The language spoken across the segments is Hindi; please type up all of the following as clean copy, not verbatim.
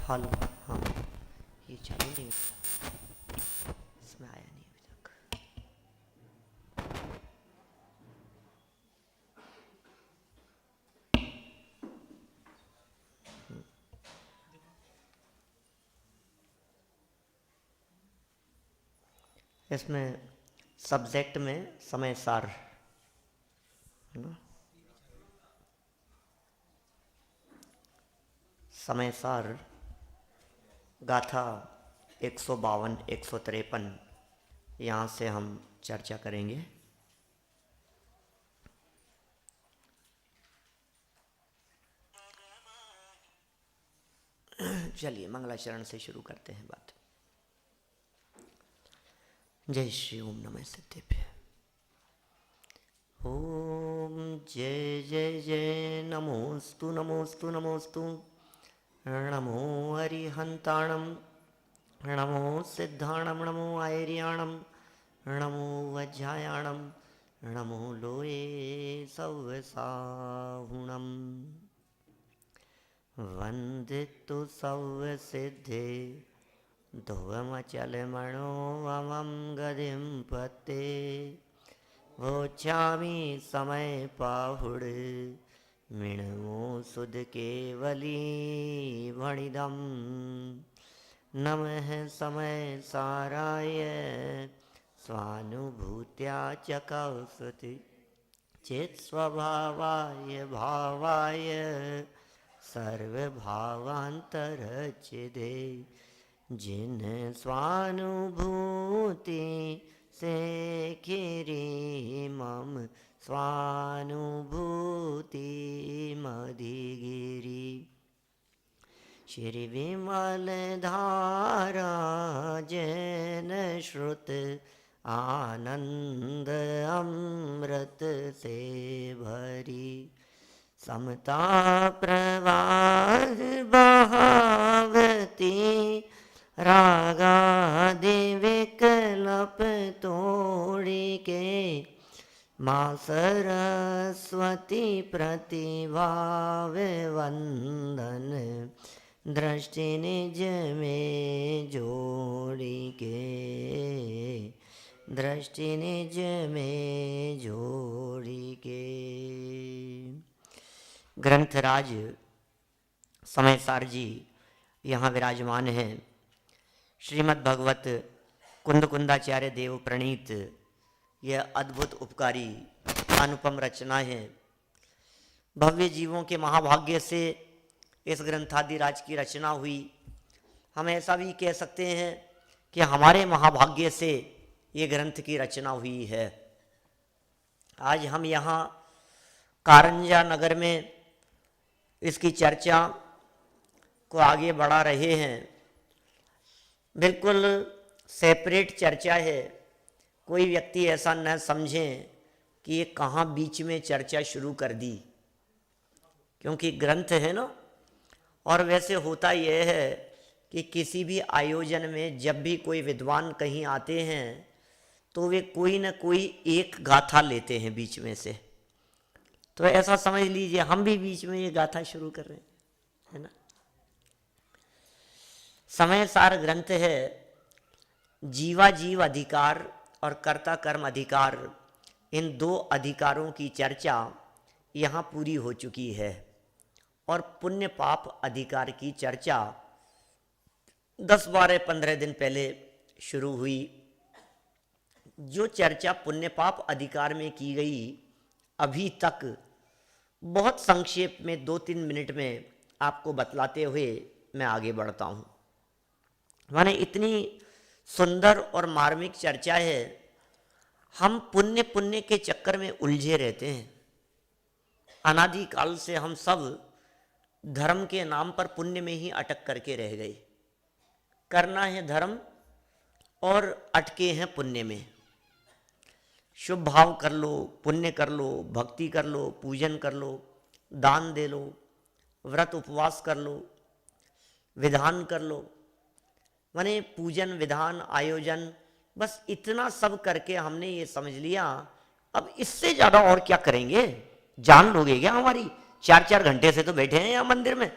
हल हाँ, ये चालू नहीं होता, इसमें आया नहीं अभी तक। इसमें सब्जेक्ट में समय सार है ना, समय सार गाथा 152 153 यहाँ से हम चर्चा करेंगे। चलिए मंगलाचरण से शुरू करते हैं बात। जय श्री ओम नमः सिद्धेभ्य। ओम जय जय जय नमोस्तु नमोस्तु नमोस्तु। नमो हरिहंताणं, नमो सिद्धाणं, नमो आयर्याणं, नमो वज्रायाणं, नमो लोये सव्यसाहुणम्। वन्दितु सव्यसिद्धे ध्रुवमचलमणोऽवमं गतिं पते। वोच्छामि समय पाहुड मिणमो सुध केवली भणिदम्। नमः समय साराय स्वानुभूत्या च कौसति चित्स्वभावाय भावाय सर्वभावान्तरचिदे। जिन स्वानुभूति से खिरी मम स्वानुभूति मधिगिरी। श्री विमल धारा जैन श्रुत आनंद अमृत से भरी। समता प्रवाह बहावती रागादि विकल्प तोड़ी के। माँ सरस्वती प्रतिभा वंदन दृष्टि निज में जोड़ी के। दृष्टि निज में जोड़ी के। ग्रंथराज समय सार जी यहाँ विराजमान हैं। श्रीमद् भगवत कुंद कुंदाचार्य देव प्रणीत यह अद्भुत उपकारी अनुपम रचना है। भव्य जीवों के महाभाग्य से इस ग्रंथादिराज की रचना हुई। हम ऐसा भी कह सकते हैं कि हमारे महाभाग्य से ये ग्रंथ की रचना हुई है। आज हम यहाँ कारंजा नगर में इसकी चर्चा को आगे बढ़ा रहे हैं। बिल्कुल सेपरेट चर्चा है। कोई व्यक्ति ऐसा न समझे कि ये कहाँ बीच में चर्चा शुरू कर दी, क्योंकि ग्रंथ है ना। और वैसे होता यह है कि किसी भी आयोजन में जब भी कोई विद्वान कहीं आते हैं तो वे कोई न कोई एक गाथा लेते हैं बीच में से। तो ऐसा समझ लीजिए हम भी बीच में ये गाथा शुरू कर रहे हैं, है ना। समय सार ग्रंथ है। जीवा जीव अधिकार और कर्ता कर्म अधिकार, इन दो अधिकारों की चर्चा यहाँ पूरी हो चुकी है। और पुण्य पाप अधिकार की चर्चा 10, 12, 15 दिन पहले शुरू हुई। जो चर्चा पुण्य पाप अधिकार में की गई अभी तक बहुत संक्षेप में 2-3 मिनट में आपको बतलाते हुए मैं आगे बढ़ता हूँ। माने इतनी सुंदर और मार्मिक चर्चा है। हम पुण्य पुण्य के चक्कर में उलझे रहते हैं। अनादिकाल से हम सब धर्म के नाम पर पुण्य में ही अटक करके रह गए। करना है धर्म और अटके हैं पुण्य में। शुभ भाव कर लो, पुण्य कर लो, भक्ति कर लो, पूजन कर लो, दान दे लो, व्रत उपवास कर लो, विधान कर लो। माने पूजन विधान आयोजन, बस इतना सब करके हमने ये समझ लिया अब इससे ज़्यादा और क्या करेंगे। जान लोगे क्या हमारी? 4-4 घंटे से तो बैठे हैं यहाँ मंदिर में।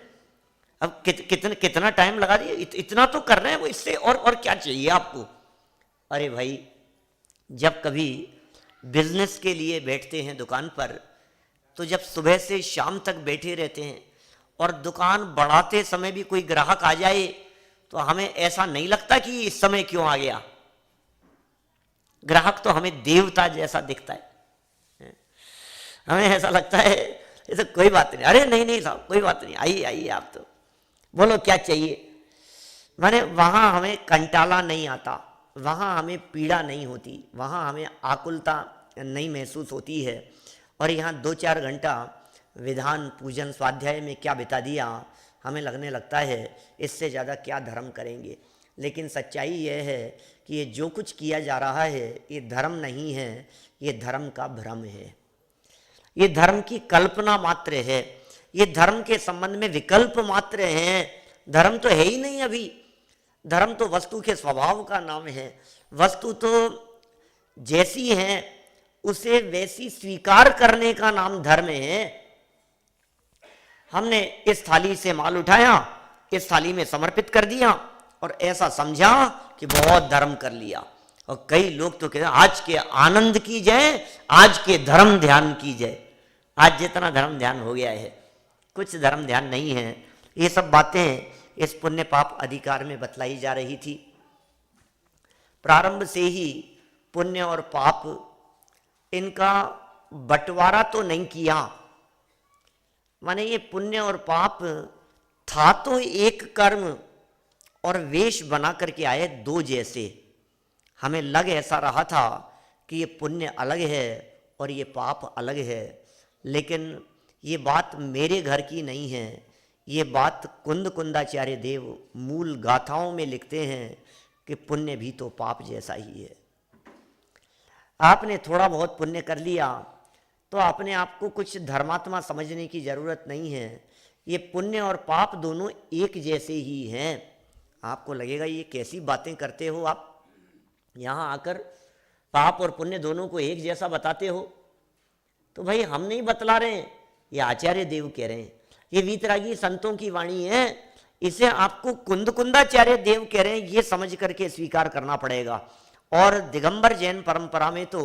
अब कितना टाइम लगा दिया, इतना तो कर रहे हैं वो, इससे और क्या चाहिए आपको। अरे भाई, जब कभी बिजनेस के लिए बैठते हैं दुकान पर, तो जब सुबह से शाम तक बैठे रहते हैं और दुकान बढ़ाते समय भी कोई ग्राहक आ जाए तो हमें ऐसा नहीं लगता कि इस समय क्यों आ गया। ग्राहक तो हमें देवता जैसा दिखता है, हमें ऐसा लगता है ये तो कोई बात नहीं, अरे नहीं नहीं साहब कोई बात नहीं, आइए आइए आप तो बोलो क्या चाहिए। माने वहां हमें कंटाला नहीं आता, वहां हमें पीड़ा नहीं होती, वहां हमें आकुलता नहीं महसूस होती है। और यहाँ 2-4 घंटा विधान पूजन स्वाध्याय में क्या बिता दिया, हमें लगने लगता है इससे ज़्यादा क्या धर्म करेंगे। लेकिन सच्चाई यह है कि ये जो कुछ किया जा रहा है ये धर्म नहीं है, ये धर्म का भ्रम है, ये धर्म की कल्पना मात्र है, ये धर्म के संबंध में विकल्प मात्र हैं। धर्म तो है ही नहीं अभी, धर्म तो वस्तु के स्वभाव का नाम है। वस्तु तो जैसी है उसे वैसी स्वीकार करने का नाम धर्म है। हमने इस थाली से माल उठाया, इस थाली में समर्पित कर दिया और ऐसा समझा कि बहुत धर्म कर लिया। और कई लोग तो कहते हैं आज के आनंद की जय, आज के धर्म ध्यान की जय। आज जितना धर्म ध्यान हो गया है, कुछ धर्म ध्यान नहीं है। ये सब बातें इस पुण्य पाप अधिकार में बतलाई जा रही थी। प्रारंभ से ही पुण्य और पाप इनका बंटवारा तो नहीं किया, माने ये पुण्य और पाप था तो एक कर्म और वेश बना करके आए दो जैसे। हमें लग ऐसा रहा था कि ये पुण्य अलग है और ये पाप अलग है, लेकिन ये बात मेरे घर की नहीं है, ये बात कुंद कुंदाचार्य देव मूल गाथाओं में लिखते हैं कि पुण्य भी तो पाप जैसा ही है। आपने थोड़ा बहुत पुण्य कर लिया तो अपने आप को कुछ धर्मात्मा समझने की जरूरत नहीं है। ये पुण्य और पाप दोनों एक जैसे ही हैं। आपको लगेगा ये कैसी बातें करते हो आप, यहाँ आकर पाप और पुण्य दोनों को एक जैसा बताते हो। तो भाई हम नहीं बतला रहे हैं, ये आचार्य देव कह रहे हैं, ये वीतरागी संतों की वाणी है। इसे आपको कुंद कुंदाचार्य देव कह रहे हैं, ये समझ करके स्वीकार करना पड़ेगा। और दिगंबर जैन परंपरा में तो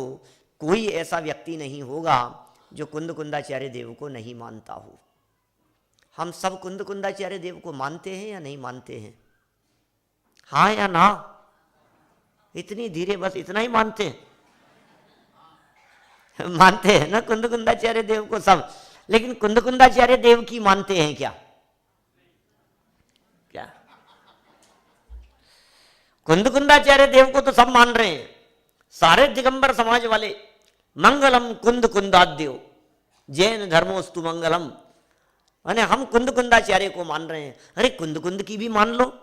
कोई ऐसा व्यक्ति नहीं होगा जो कुंद कुंदाचार्य देव को नहीं मानता हो। हम सब कुंद कुंदाचार्य देव को मानते हैं या नहीं मानते हैं? हाँ या ना? इतनी धीरे, बस इतना ही मानते हैं। मानते हैं ना कुंद कुंदाचार्य देव को सब, लेकिन कुंद कुंदाचार्य देव की मानते हैं क्या? क्या कुंद कुंदाचार्य देव को तो सब मान रहे हैं, सारे दिगंबर समाज वाले। मंगलम कुंद कुंदाद्यो जैन धर्मोस्तु मंगलम, माने हम कुंद कुंदाचार्य को मान रहे हैं। अरे कुंद कुंद की भी मान लो,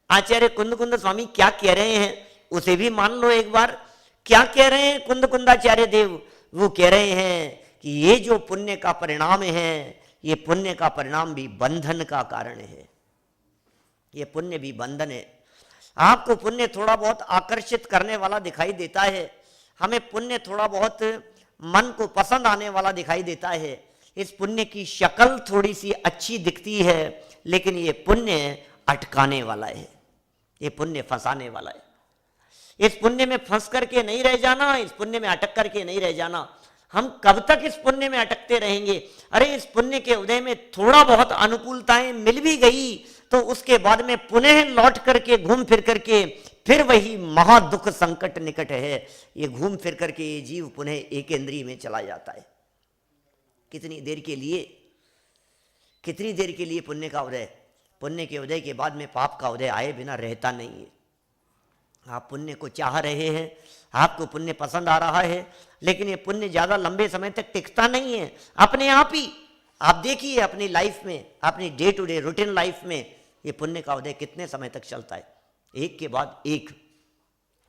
आचार्य कुंद कुंद स्वामी क्या कह रहे हैं उसे भी मान लो एक बार। क्या कह रहे हैं कुंद कुंदाचार्य देव? वो कह रहे हैं कि ये जो पुण्य का परिणाम है, ये पुण्य का परिणाम भी बंधन का कारण है, ये पुण्य भी बंधन है। आपको पुण्य थोड़ा बहुत आकर्षित करने वाला दिखाई देता है, हमें पुण्य थोड़ा बहुत मन को पसंद आने वाला दिखाई देता है। इस पुण्य की शक्ल थोड़ी सी अच्छी दिखती है, लेकिन ये पुण्य अटकाने वाला है, ये पुण्य फंसाने वाला है। इस पुण्य में फंस करके नहीं रह जाना, इस पुण्य में अटक करके नहीं रह जाना। हम कब तक इस पुण्य में अटकते रहेंगे? अरे इस पुण्य के उदय में थोड़ा बहुत अनुकूलताएं मिल भी गई तो उसके बाद में पुनः लौट करके घूम फिर करके फिर वही महादुख संकट निकट है। ये घूम फिर करके ये जीव पुनः एक इंद्रिय में चला जाता है। कितनी देर के लिए, कितनी देर के लिए पुण्य का उदय? पुण्य के उदय के बाद में पाप का उदय आए बिना रहता नहीं है। आप पुण्य को चाह रहे हैं, आपको पुण्य पसंद आ रहा है, लेकिन ये पुण्य ज्यादा लंबे समय तक टिकता नहीं है। अपने आप ही आप देखिए अपनी लाइफ में, अपनी day to day routine life में ये पुण्य का उदय कितने समय तक चलता है। एक के बाद एक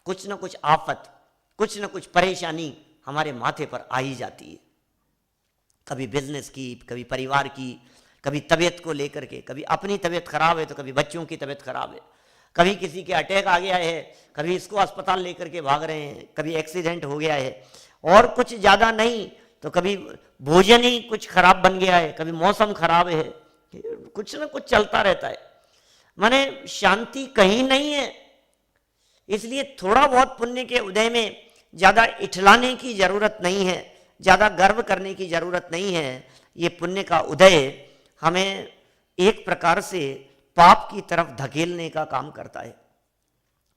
कुछ न कुछ आफत, कुछ न कुछ परेशानी हमारे माथे पर आ ही जाती है। कभी बिजनेस की, कभी परिवार की, कभी तबीयत को लेकर के, कभी अपनी तबीयत खराब है तो कभी बच्चों की तबीयत खराब है, कभी किसी के अटैक आ गया है, कभी इसको अस्पताल लेकर के भाग रहे हैं, कभी एक्सीडेंट हो गया है, और कुछ ज़्यादा नहीं तो कभी भोजन ही कुछ खराब बन गया है, कभी मौसम खराब है, कुछ ना कुछ चलता रहता है, माने शांति कहीं नहीं है। इसलिए थोड़ा बहुत पुण्य के उदय में ज्यादा इठलाने की जरूरत नहीं है, ज्यादा गर्व करने की जरूरत नहीं है। ये पुण्य का उदय हमें एक प्रकार से पाप की तरफ धकेलने का काम करता है।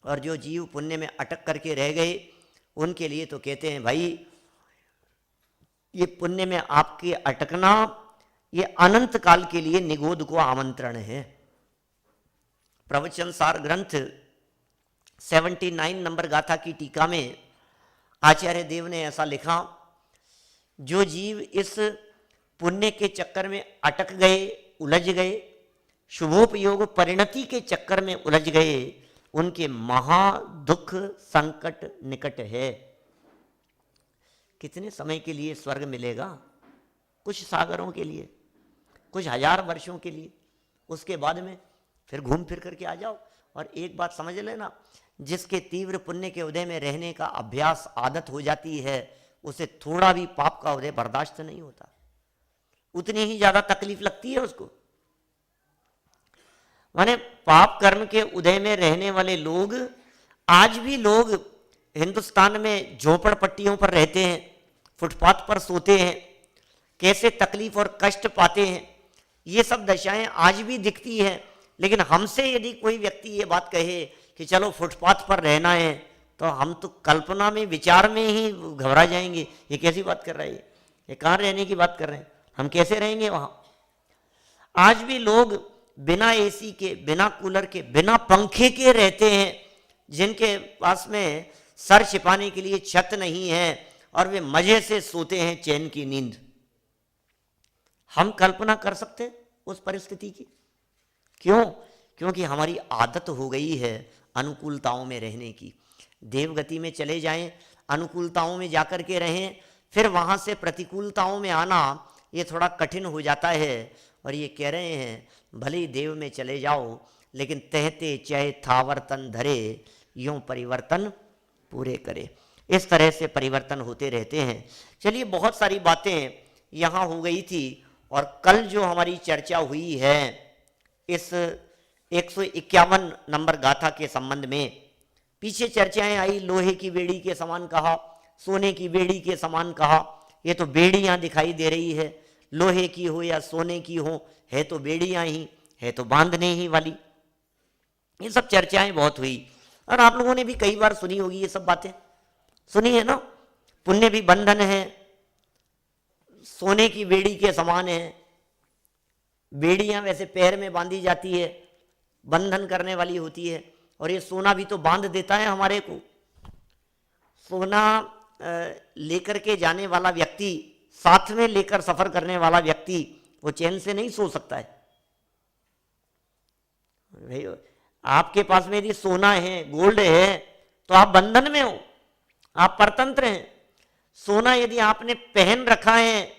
और जो जीव पुण्य में अटक करके रह गए उनके लिए तो कहते हैं भाई ये पुण्य में आपके अटकना ये अनंत काल के लिए निगोद को आमंत्रण है। प्रवचन सार ग्रंथ 79 नंबर गाथा की टीका में आचार्य देव ने ऐसा लिखा, जो जीव इस पुण्य के चक्कर में अटक गए, उलझ गए, शुभोपयोग परिणति के चक्कर में उलझ गए, उनके महा दुख संकट निकट है। कितने समय के लिए स्वर्ग मिलेगा? कुछ सागरों के लिए, कुछ हजार वर्षों के लिए, उसके बाद में फिर घूम फिर करके आ जाओ। और एक बात समझ लेना, जिसके तीव्र पुण्य के उदय में रहने का अभ्यास आदत हो जाती है उसे थोड़ा भी पाप का उदय बर्दाश्त नहीं होता, उतनी ही ज्यादा तकलीफ लगती है उसको। माने पाप कर्म के उदय में रहने वाले लोग, आज भी लोग हिंदुस्तान में झोपड़पट्टियों पर रहते हैं, फुटपाथ पर सोते हैं, कैसे तकलीफ और कष्ट पाते हैं, ये सब दशाएं आज भी दिखती हैं। लेकिन हमसे यदि कोई व्यक्ति ये बात कहे कि चलो फुटपाथ पर रहना है, तो हम तो कल्पना में, विचार में ही घबरा जाएंगे। ये कैसी बात कर रहा है, ये कहाँ रहने की बात कर रहे हैं, हम कैसे रहेंगे वहां? आज भी लोग बिना एसी के, बिना कूलर के, बिना पंखे के रहते हैं, जिनके पास में सर छिपाने के लिए छत नहीं है और वे मजे से सोते हैं चैन की नींद। हम कल्पना कर सकते हैं उस परिस्थिति की? क्यों? क्योंकि हमारी आदत हो गई है अनुकूलताओं में रहने की। देवगति में चले जाएं, अनुकूलताओं में जाकर के रहें, फिर वहां से प्रतिकूलताओं में आना ये थोड़ा कठिन हो जाता है। और ये कह रहे हैं भले ही देव में चले जाओ, लेकिन तहते चय थावर तन धरे, यूं परिवर्तन पूरे करे। इस तरह से परिवर्तन होते रहते हैं। चलिए, बहुत सारी बातें यहाँ हो गई थी। और कल जो हमारी चर्चा हुई है इस 151 नंबर गाथा के संबंध में, पीछे चर्चाएं आई, लोहे की बेड़ी के समान कहा, सोने की बेड़ी के समान कहा। ये तो बेड़ियां दिखाई दे रही है, लोहे की हो या सोने की हो, है तो बेड़ियां ही, है तो बांधने ही वाली। ये सब चर्चाएं बहुत हुई और आप लोगों ने भी कई बार सुनी होगी ये सब बातें, सुनी है ना। पुण्य भी बंधन है, सोने की बेड़ी के समान है। बेड़ियां वैसे पैर में बांधी जाती है, बंधन करने वाली होती है, और ये सोना भी तो बांध देता है हमारे को। सोना लेकर के जाने वाला व्यक्ति, साथ में लेकर सफर करने वाला व्यक्ति, वो चैन से नहीं सो सकता है। भाई आपके पास में यदि सोना है, गोल्ड है, तो आप बंधन में हो, आप परतंत्र हैं। सोना यदि आपने पहन रखा है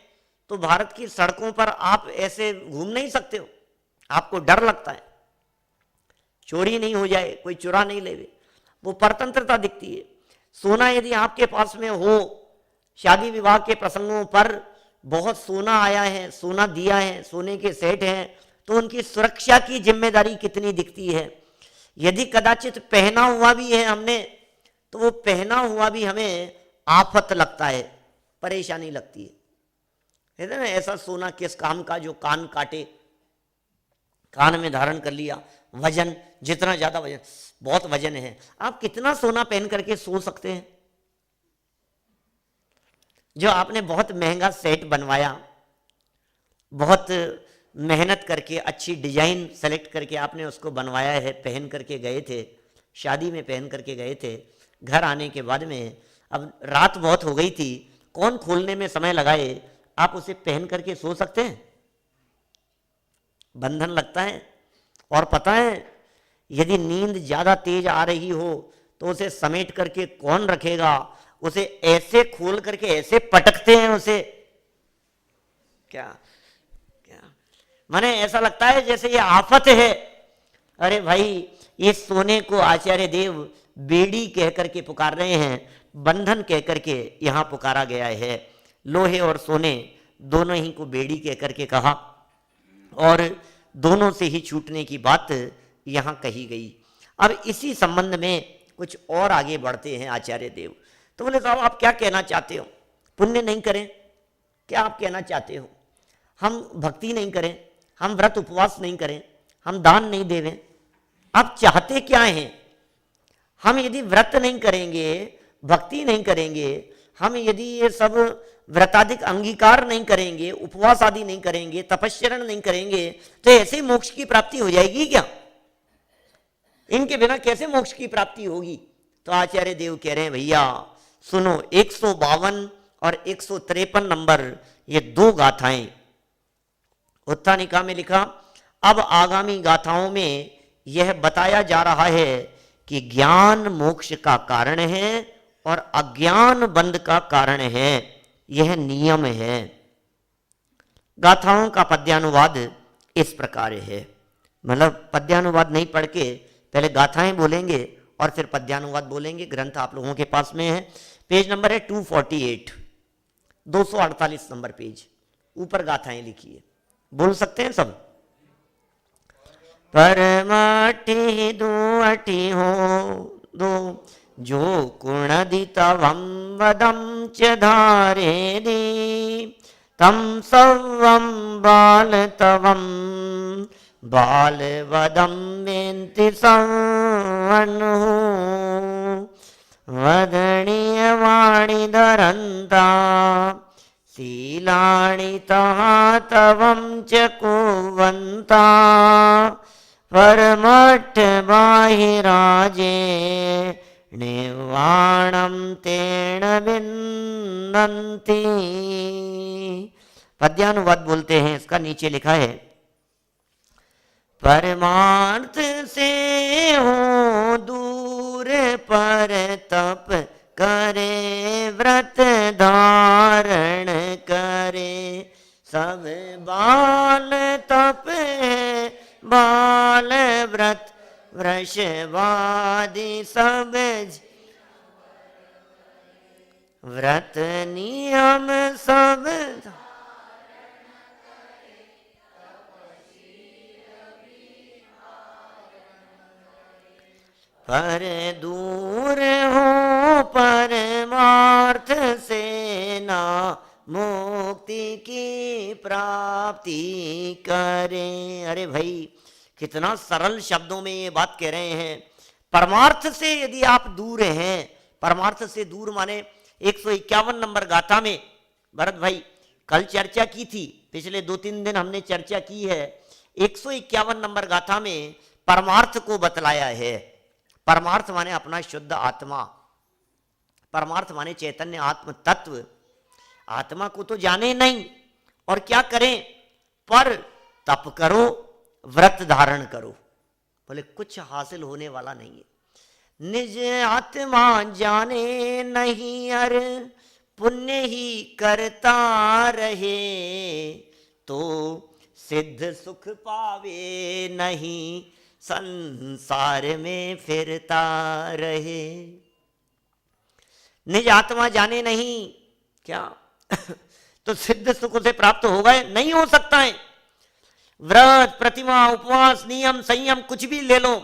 तो भारत की सड़कों पर आप ऐसे घूम नहीं सकते हो, आपको डर लगता है चोरी नहीं हो जाए, कोई चुरा नहीं ले, वो परतंत्रता दिखती है। सोना यदि आपके पास में हो, शादी विवाह के प्रसंगों पर बहुत सोना आया है, सोना दिया है, सोने के सेट हैं, तो उनकी सुरक्षा की जिम्मेदारी कितनी दिखती है। यदि कदाचित पहना हुआ भी है हमने, तो वो पहना हुआ भी हमें आफत लगता है, परेशानी लगती है ना। ऐसा सोना किस काम का जो कान काटे, कान में धारण कर लिया, वजन, जितना ज्यादा वजन, बहुत वजन है, आप कितना सोना पहन करके सो सकते हैं? जो आपने बहुत महंगा सेट बनवाया, बहुत मेहनत करके अच्छी डिजाइन सेलेक्ट करके आपने उसको बनवाया है, पहन करके गए थे, शादी में पहन करके गए थे, घर आने के बाद में अब रात बहुत हो गई थी, कौन खोलने में समय लगाए, आप उसे पहन करके सो सकते हैं? बंधन लगता है। और पता है, यदि नींद ज्यादा तेज आ रही हो तो उसे समेट करके कौन रखेगा? उसे ऐसे खोल करके ऐसे पटकते हैं उसे, क्या क्या माने ऐसा लगता है जैसे ये आफत है। अरे भाई, ये सोने को आचार्य देव बेड़ी कह करके पुकार रहे हैं, बंधन कह करके यहां पुकारा गया है। लोहे और सोने दोनों ही को बेड़ी कह करके कहा। और दोनों से ही छूटने की बात यहाँ कही गई। अब इसी संबंध में कुछ और आगे बढ़ते हैं आचार्य देव। तो बोले साहब आप क्या कहना चाहते हो, पुण्य नहीं करें, क्या आप कहना चाहते हो? हम भक्ति नहीं करें, हम व्रत उपवास नहीं करें, हम दान नहीं देवें, आप चाहते क्या हैं? हम यदि व्रत नहीं करेंगे, भक्ति नहीं करेंगे, हम यदि ये सब व्रताधिक अंगीकार नहीं करेंगे, उपवास आदि नहीं करेंगे, तपस्चरण नहीं करेंगे, तो ऐसे मोक्ष की प्राप्ति हो जाएगी क्या? इनके बिना कैसे मोक्ष की प्राप्ति होगी? तो आचार्य देव कह रहे हैं भैया सुनो, 152 और 153 नंबर ये दो गाथाएं उत्थानिका में लिखा। अब आगामी गाथाओं में यह बताया जा रहा है कि ज्ञान मोक्ष का कारण है और अज्ञान बंध का कारण है, यह नियम है। गाथाओं का पद्यानुवाद इस प्रकार है, मतलब पद्यानुवाद नहीं पढ़ के पहले गाथाएं बोलेंगे और फिर पद्यानुवाद बोलेंगे। ग्रंथ आप लोगों के पास में है, पेज नंबर है 248, 248 नंबर पेज, ऊपर गाथाएं लिखी है, बोल सकते हैं सब। परमाटी दो अटी हो दो जो कुणदि तवं वदं च धारे दी तम सवं बाल तवं बाल वदं वेन्ति संवनु वदनीय वाणी धरन्ता शीलाणि तहा तवं च कुवन्ता परमट्ठ बाहिराजे निर्वाणं तेन विन्दन्ति। पद्यानुवाद बोलते हैं, इसका नीचे लिखा है परमार्थ से हो दूर पर तप करे व्रत धारण करे सब बाल तप बाल व्रत वृषवादि सब व्रत नियम सब पर दूर हो परमार्थ से ना मुक्ति की प्राप्ति करें। अरे भाई कितना सरल शब्दों में ये बात कह रहे हैं। परमार्थ से यदि आप दूर हैं, परमार्थ से दूर माने 151 नंबर गाथा में भरत भाई कल चर्चा की थी, पिछले 2-3 दिन हमने चर्चा की है। 151 नंबर गाथा में परमार्थ को बतलाया है। परमार्थ माने अपना शुद्ध आत्मा, परमार्थ माने चैतन्य आत्म तत्व। आत्मा को तो जाने नहीं और क्या करें, पर तप करो, व्रत धारण करो। बोले कुछ हासिल होने वाला नहीं है। निज आत्मा जाने नहीं अर पुण्य ही करता रहे तो सिद्ध सुख पावे नहीं संसार में फिरता रहे। निज आत्मा जाने नहीं क्या तो सिद्ध सुख से प्राप्त होगा नहीं, हो सकता है। व्रत प्रतिमा उपवास नियम संयम कुछ भी ले लो,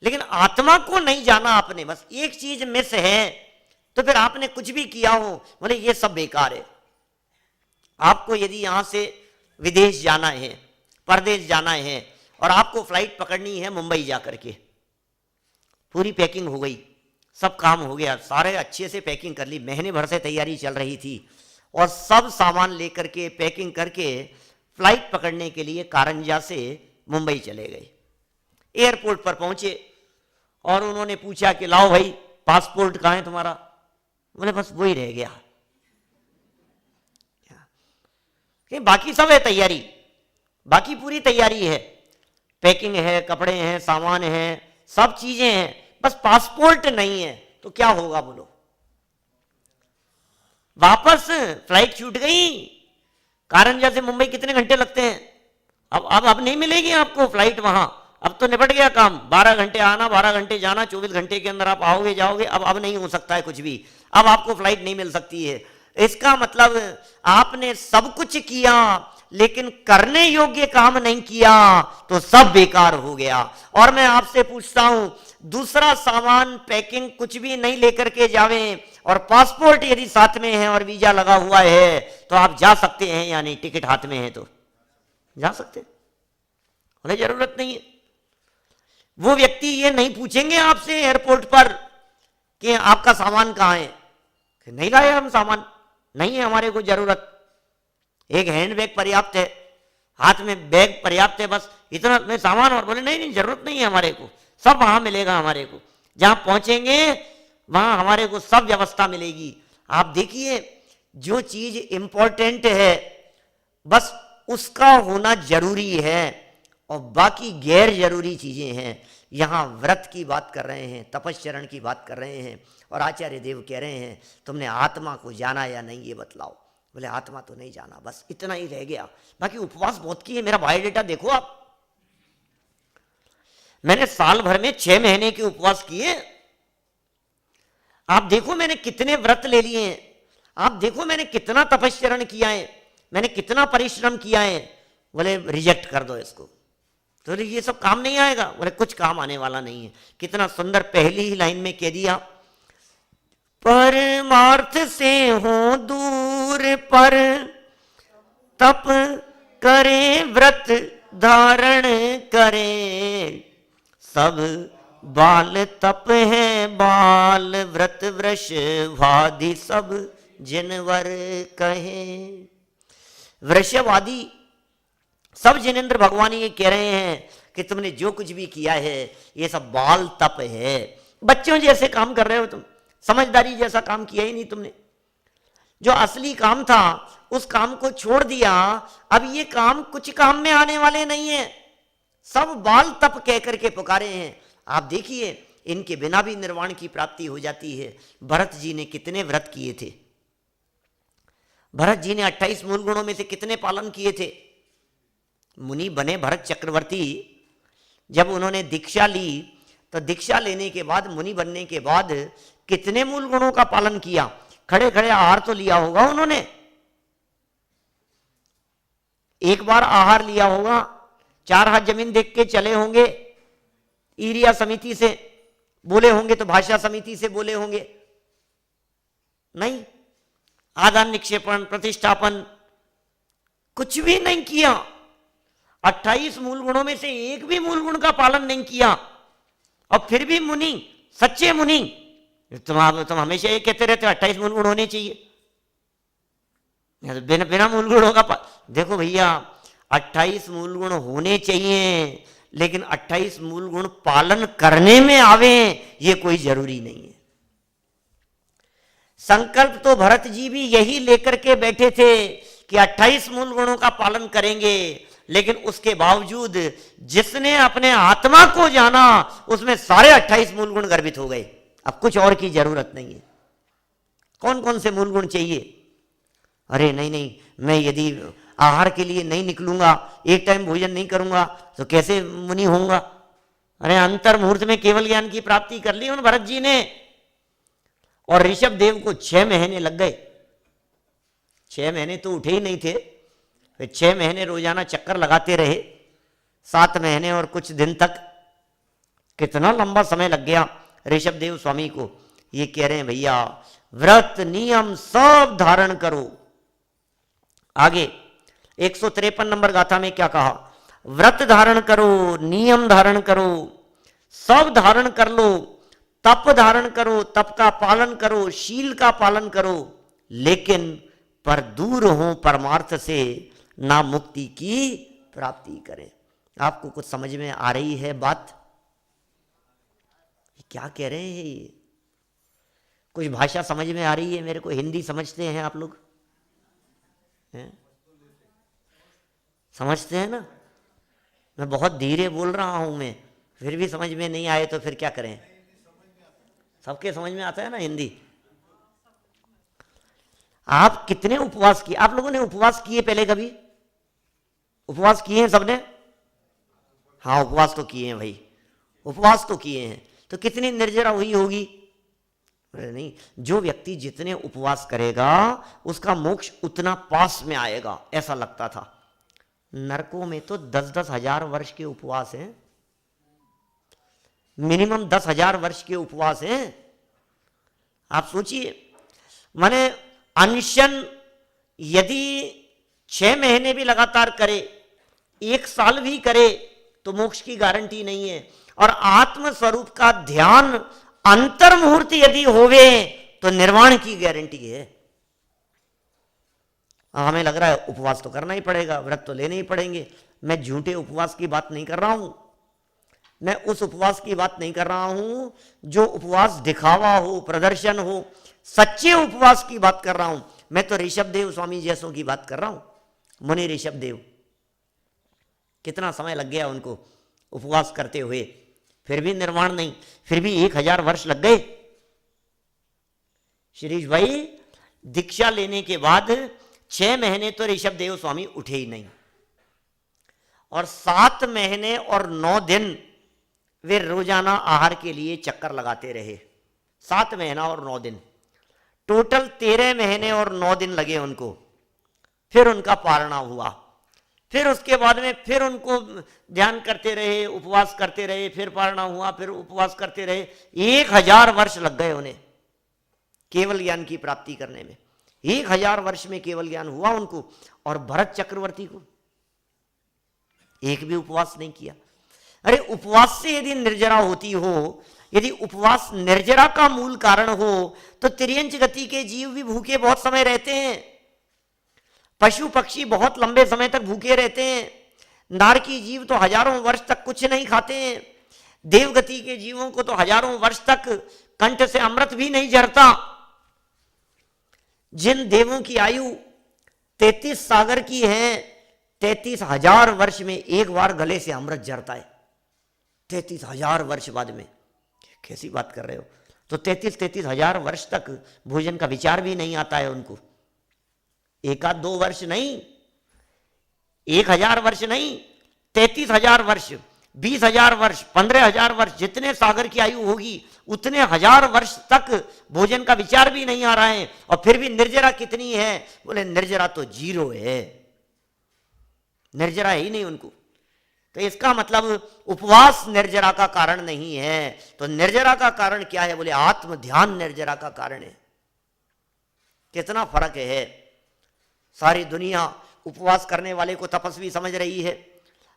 लेकिन आत्मा को नहीं जाना आपने, बस एक चीज मिस है, तो फिर आपने कुछ भी किया हो बोले ये सब बेकार है। आपको यदि यहां से विदेश जाना है, परदेश जाना है और आपको फ्लाइट पकड़नी है मुंबई जाकर के, पूरी पैकिंग हो गई, सब काम हो गया, सारे अच्छे से पैकिंग कर ली, महीने भर से तैयारी चल रही थी और सब सामान लेकर के पैकिंग करके फ्लाइट पकड़ने के लिए कारंजा से मुंबई चले गए। एयरपोर्ट पर पहुंचे और उन्होंने पूछा कि लाओ भाई पासपोर्ट कहाँ है तुम्हारा? बोले बस वो ही रह गया, बाकी सब है तैयारी, बाकी पूरी तैयारी है, पैकिंग है, कपड़े हैं, सामान है, सब चीजें हैं, बस पासपोर्ट नहीं है। तो क्या होगा बोलो? वापस फ्लाइट छूट गई। कारंजा से मुंबई कितने घंटे लगते हैं? अब नहीं मिलेगी आपको फ्लाइट वहां, अब तो निपट गया काम। 12 घंटे आना, 12 घंटे जाना, 24 घंटे के अंदर आप आओगे जाओगे। अब नहीं हो सकता है कुछ भी, अब आपको फ्लाइट नहीं मिल सकती है। इसका मतलब आपने सब कुछ किया लेकिन करने योग्य काम नहीं किया तो सब बेकार हो गया। और मैं आपसे पूछता हूं, दूसरा सामान पैकिंग कुछ भी नहीं लेकर के जावें और पासपोर्ट यदि साथ में है और वीजा लगा हुआ है तो आप जा सकते हैं या नहीं? टिकट हाथ में है तो जा सकते हैं, उन्हें जरूरत नहीं है। वो व्यक्ति ये नहीं पूछेंगे आपसे एयरपोर्ट पर कि आपका सामान कहां है, कि नहीं लाए हम सामान, नहीं है हमारे को जरूरत, एक हैंड बैग पर्याप्त है, हाथ में बैग पर्याप्त है, बस इतना में सामान, और बोले नहीं नहीं जरूरत नहीं है हमारे को, सब वहां मिलेगा हमारे को, जहां पहुंचेंगे वहां हमारे को सब व्यवस्था मिलेगी। आप देखिए, जो चीज इंपॉर्टेंट है बस उसका होना जरूरी है और बाकी गैर जरूरी चीजें हैं। यहां व्रत की बात कर रहे हैं, तपश्चरण की बात कर रहे हैं, और आचार्य देव कह रहे हैं तुमने आत्मा को जाना या नहीं ये बतलाओ। बोले आत्मा तो नहीं जाना, बस इतना ही रह गया, बाकी उपवास बहुत किए। मेरा बायोडेटा देखो आप, मैंने साल भर में 6 महीने के उपवास किए। आप देखो मैंने कितने व्रत ले लिए हैं, आप देखो मैंने कितना तपश्चरण किया है, मैंने कितना परिश्रम किया है। बोले रिजेक्ट कर दो इसको, तो ये सब काम नहीं आएगा। बोले कुछ काम आने वाला नहीं है। कितना सुंदर पहली ही लाइन में कह दिया, परमार्थ से हो दूर पर तप करे व्रत धारण करे, सब बाल तप है बाल व्रत वृष वादी सब जिनवर कहे। वृषवादी सब जिनेंद्र भगवान ये कह रहे हैं कि तुमने जो कुछ भी किया है ये सब बाल तप है, बच्चों जैसे काम कर रहे हो तुम, समझदारी जैसा काम किया ही नहीं तुमने। जो असली काम था उस काम को छोड़ दिया, अब ये काम कुछ काम में आने वाले नहीं है, सब बाल तप कह करके पुकारे हैं। आप देखिए इनके बिना भी निर्वाण की प्राप्ति हो जाती है। भरत जी ने कितने व्रत किए थे, भरत जी ने 28 मूल गुणों में से कितने पालन किए थे। मुनि बने भरत चक्रवर्ती, जब उन्होंने दीक्षा ली तो दीक्षा लेने के बाद, मुनि बनने के बाद कितने मूल गुणों का पालन किया। खड़े खड़े आहार तो लिया होगा उन्होंने, एक बार आहार लिया होगा, 4 हाथ जमीन देख के चले होंगे, ईरिया समिति से बोले होंगे तो भाषा समिति से बोले होंगे, नहीं। आदान निक्षेपण प्रतिष्ठापन कुछ भी नहीं किया। 28 मूल गुणों में से एक भी मूल गुण का पालन नहीं किया, और फिर भी मुनि, सच्चे मुनि, तुम हमेशा ये कहते रहते हो 28 मूल गुण होने चाहिए, बिना मूल गुणों का देखो भैया 28 मूल गुण होने चाहिए, लेकिन 28 मूल गुण पालन करने में आवे ये कोई जरूरी नहीं है। संकल्प तो भरत जी भी यही लेकर के बैठे थे कि 28 मूल गुणों का पालन करेंगे, लेकिन उसके बावजूद जिसने अपने आत्मा को जाना उसमें सारे 28 मूल गुण गर्भित हो गए। अब कुछ और की जरूरत नहीं है। कौन कौन से मूल गुण चाहिए? अरे नहीं नहीं, मैं यदि आहार के लिए नहीं निकलूंगा, एक टाइम भोजन नहीं करूंगा तो कैसे मुनि होऊंगा? अरे अंतर मुहूर्त में केवल ज्ञान की प्राप्ति कर ली उन भरत जी ने, और ऋषभ देव को 6 महीने लग गए। 6 महीने तो उठे ही नहीं थे, फिर 6 महीने रोजाना चक्कर लगाते रहे, 7 महीने और कुछ दिन तक, कितना लंबा समय लग गया ऋषभ देव स्वामी को। ये कह रहे हैं भैया व्रत नियम सब धारण करो। आगे 153 नंबर गाथा में क्या कहा? व्रत धारण करो, नियम धारण करो, सब धारण कर लो, तप धारण करो, तप का पालन करो, शील का पालन करो, लेकिन पर दूर हो परमार्थ से, ना मुक्ति की प्राप्ति करें। आपको कुछ समझ में आ रही है बात? क्या कह रहे हैं ये? कुछ भाषा समझ में आ रही है मेरे को? हिंदी समझते हैं आप लोग? समझते हैं ना? मैं बहुत धीरे बोल रहा हूं मैं, फिर भी समझ में नहीं आए तो फिर क्या करें? सबके समझ में आता है ना हिंदी। आप कितने उपवास किए? आप लोगों ने उपवास किए पहले कभी? उपवास किए हैं सबने? हाँ उपवास तो किए हैं भाई, उपवास तो किए हैं। तो कितनी निर्जरा हुई होगी? नहीं, जो व्यक्ति जितने उपवास करेगा उसका मोक्ष उतना पास में आएगा, ऐसा लगता था। नरकों में तो 10-10 हजार वर्ष के उपवास हैं, मिनिमम 10,000 वर्ष के उपवास हैं। आप सोचिए, माने अनशन यदि 6 महीने भी लगातार करे, 1 साल भी करे, तो मोक्ष की गारंटी नहीं है। और आत्म स्वरूप का ध्यान अंतर मुहूर्त यदि होवे तो निर्वाण की गारंटी है। हमें लग रहा है उपवास तो करना ही पड़ेगा, व्रत तो लेने ही पड़ेंगे। मैं झूठे उपवास की बात नहीं कर रहा हूं, मैं उस उपवास की बात नहीं कर रहा हूं जो उपवास दिखावा हो, प्रदर्शन हो। सच्चे उपवास की बात कर रहा हूं। मैं तो ऋषभदेव स्वामी जैसों की बात कर रहा हूं। मुनि ऋषभदेव, कितना समय लग गया उनको उपवास करते हुए, फिर भी निर्वाण नहीं, फिर भी 1000 वर्ष लग गए। शिरीष भाई, दीक्षा लेने के बाद 6 महीने तो ऋषभदेव स्वामी उठे ही नहीं, और 7 महीने और 9 दिन वे रोजाना आहार के लिए चक्कर लगाते रहे। 7 महीना और 9 दिन, टोटल 13 महीने और 9 दिन लगे उनको। फिर उनका पारणा हुआ, फिर उसके बाद में फिर उनको ध्यान करते रहे, उपवास करते रहे, फिर पारणा हुआ, फिर उपवास करते रहे। 1000 वर्ष लग गए उन्हें केवल ज्ञान की प्राप्ति करने में। 1000 वर्ष में केवल ज्ञान हुआ उनको। और भरत चक्रवर्ती को एक भी उपवास नहीं किया। अरे उपवास से यदि निर्जरा होती हो, यदि उपवास निर्जरा का मूल कारण हो, तो तिर्यंच गति के जीव भी भूखे बहुत समय रहते हैं। पशु पक्षी बहुत लंबे समय तक भूखे रहते हैं। नारकी जीव तो हजारों वर्ष तक कुछ नहीं खाते हैं। देवगति के जीवों को तो हजारों वर्ष तक कंठ से अमृत भी नहीं झरता। जिन देवों की आयु 33 सागर की है, 33,000 वर्ष में एक बार गले से अमृत झरता है। 33,000 वर्ष बाद में, कैसी बात कर रहे हो? तो 33,000 वर्ष तक भोजन का विचार भी नहीं आता है उनको। 1-2 वर्ष नहीं, 1000 वर्ष नहीं, 33,000 वर्ष, 20,000 वर्ष, 15,000 वर्ष, जितने सागर की आयु होगी उतने 1000 वर्ष तक भोजन का विचार भी नहीं आ रहा है। और फिर भी निर्जरा कितनी है? बोले निर्जरा तो 0 है, निर्जरा ही नहीं उनको। तो इसका मतलब उपवास निर्जरा का कारण नहीं है। तो निर्जरा का कारण क्या है? बोले आत्म ध्यान निर्जरा का कारण है। कितना फर्क है। सारी दुनिया उपवास करने वाले को तपस्वी समझ रही है।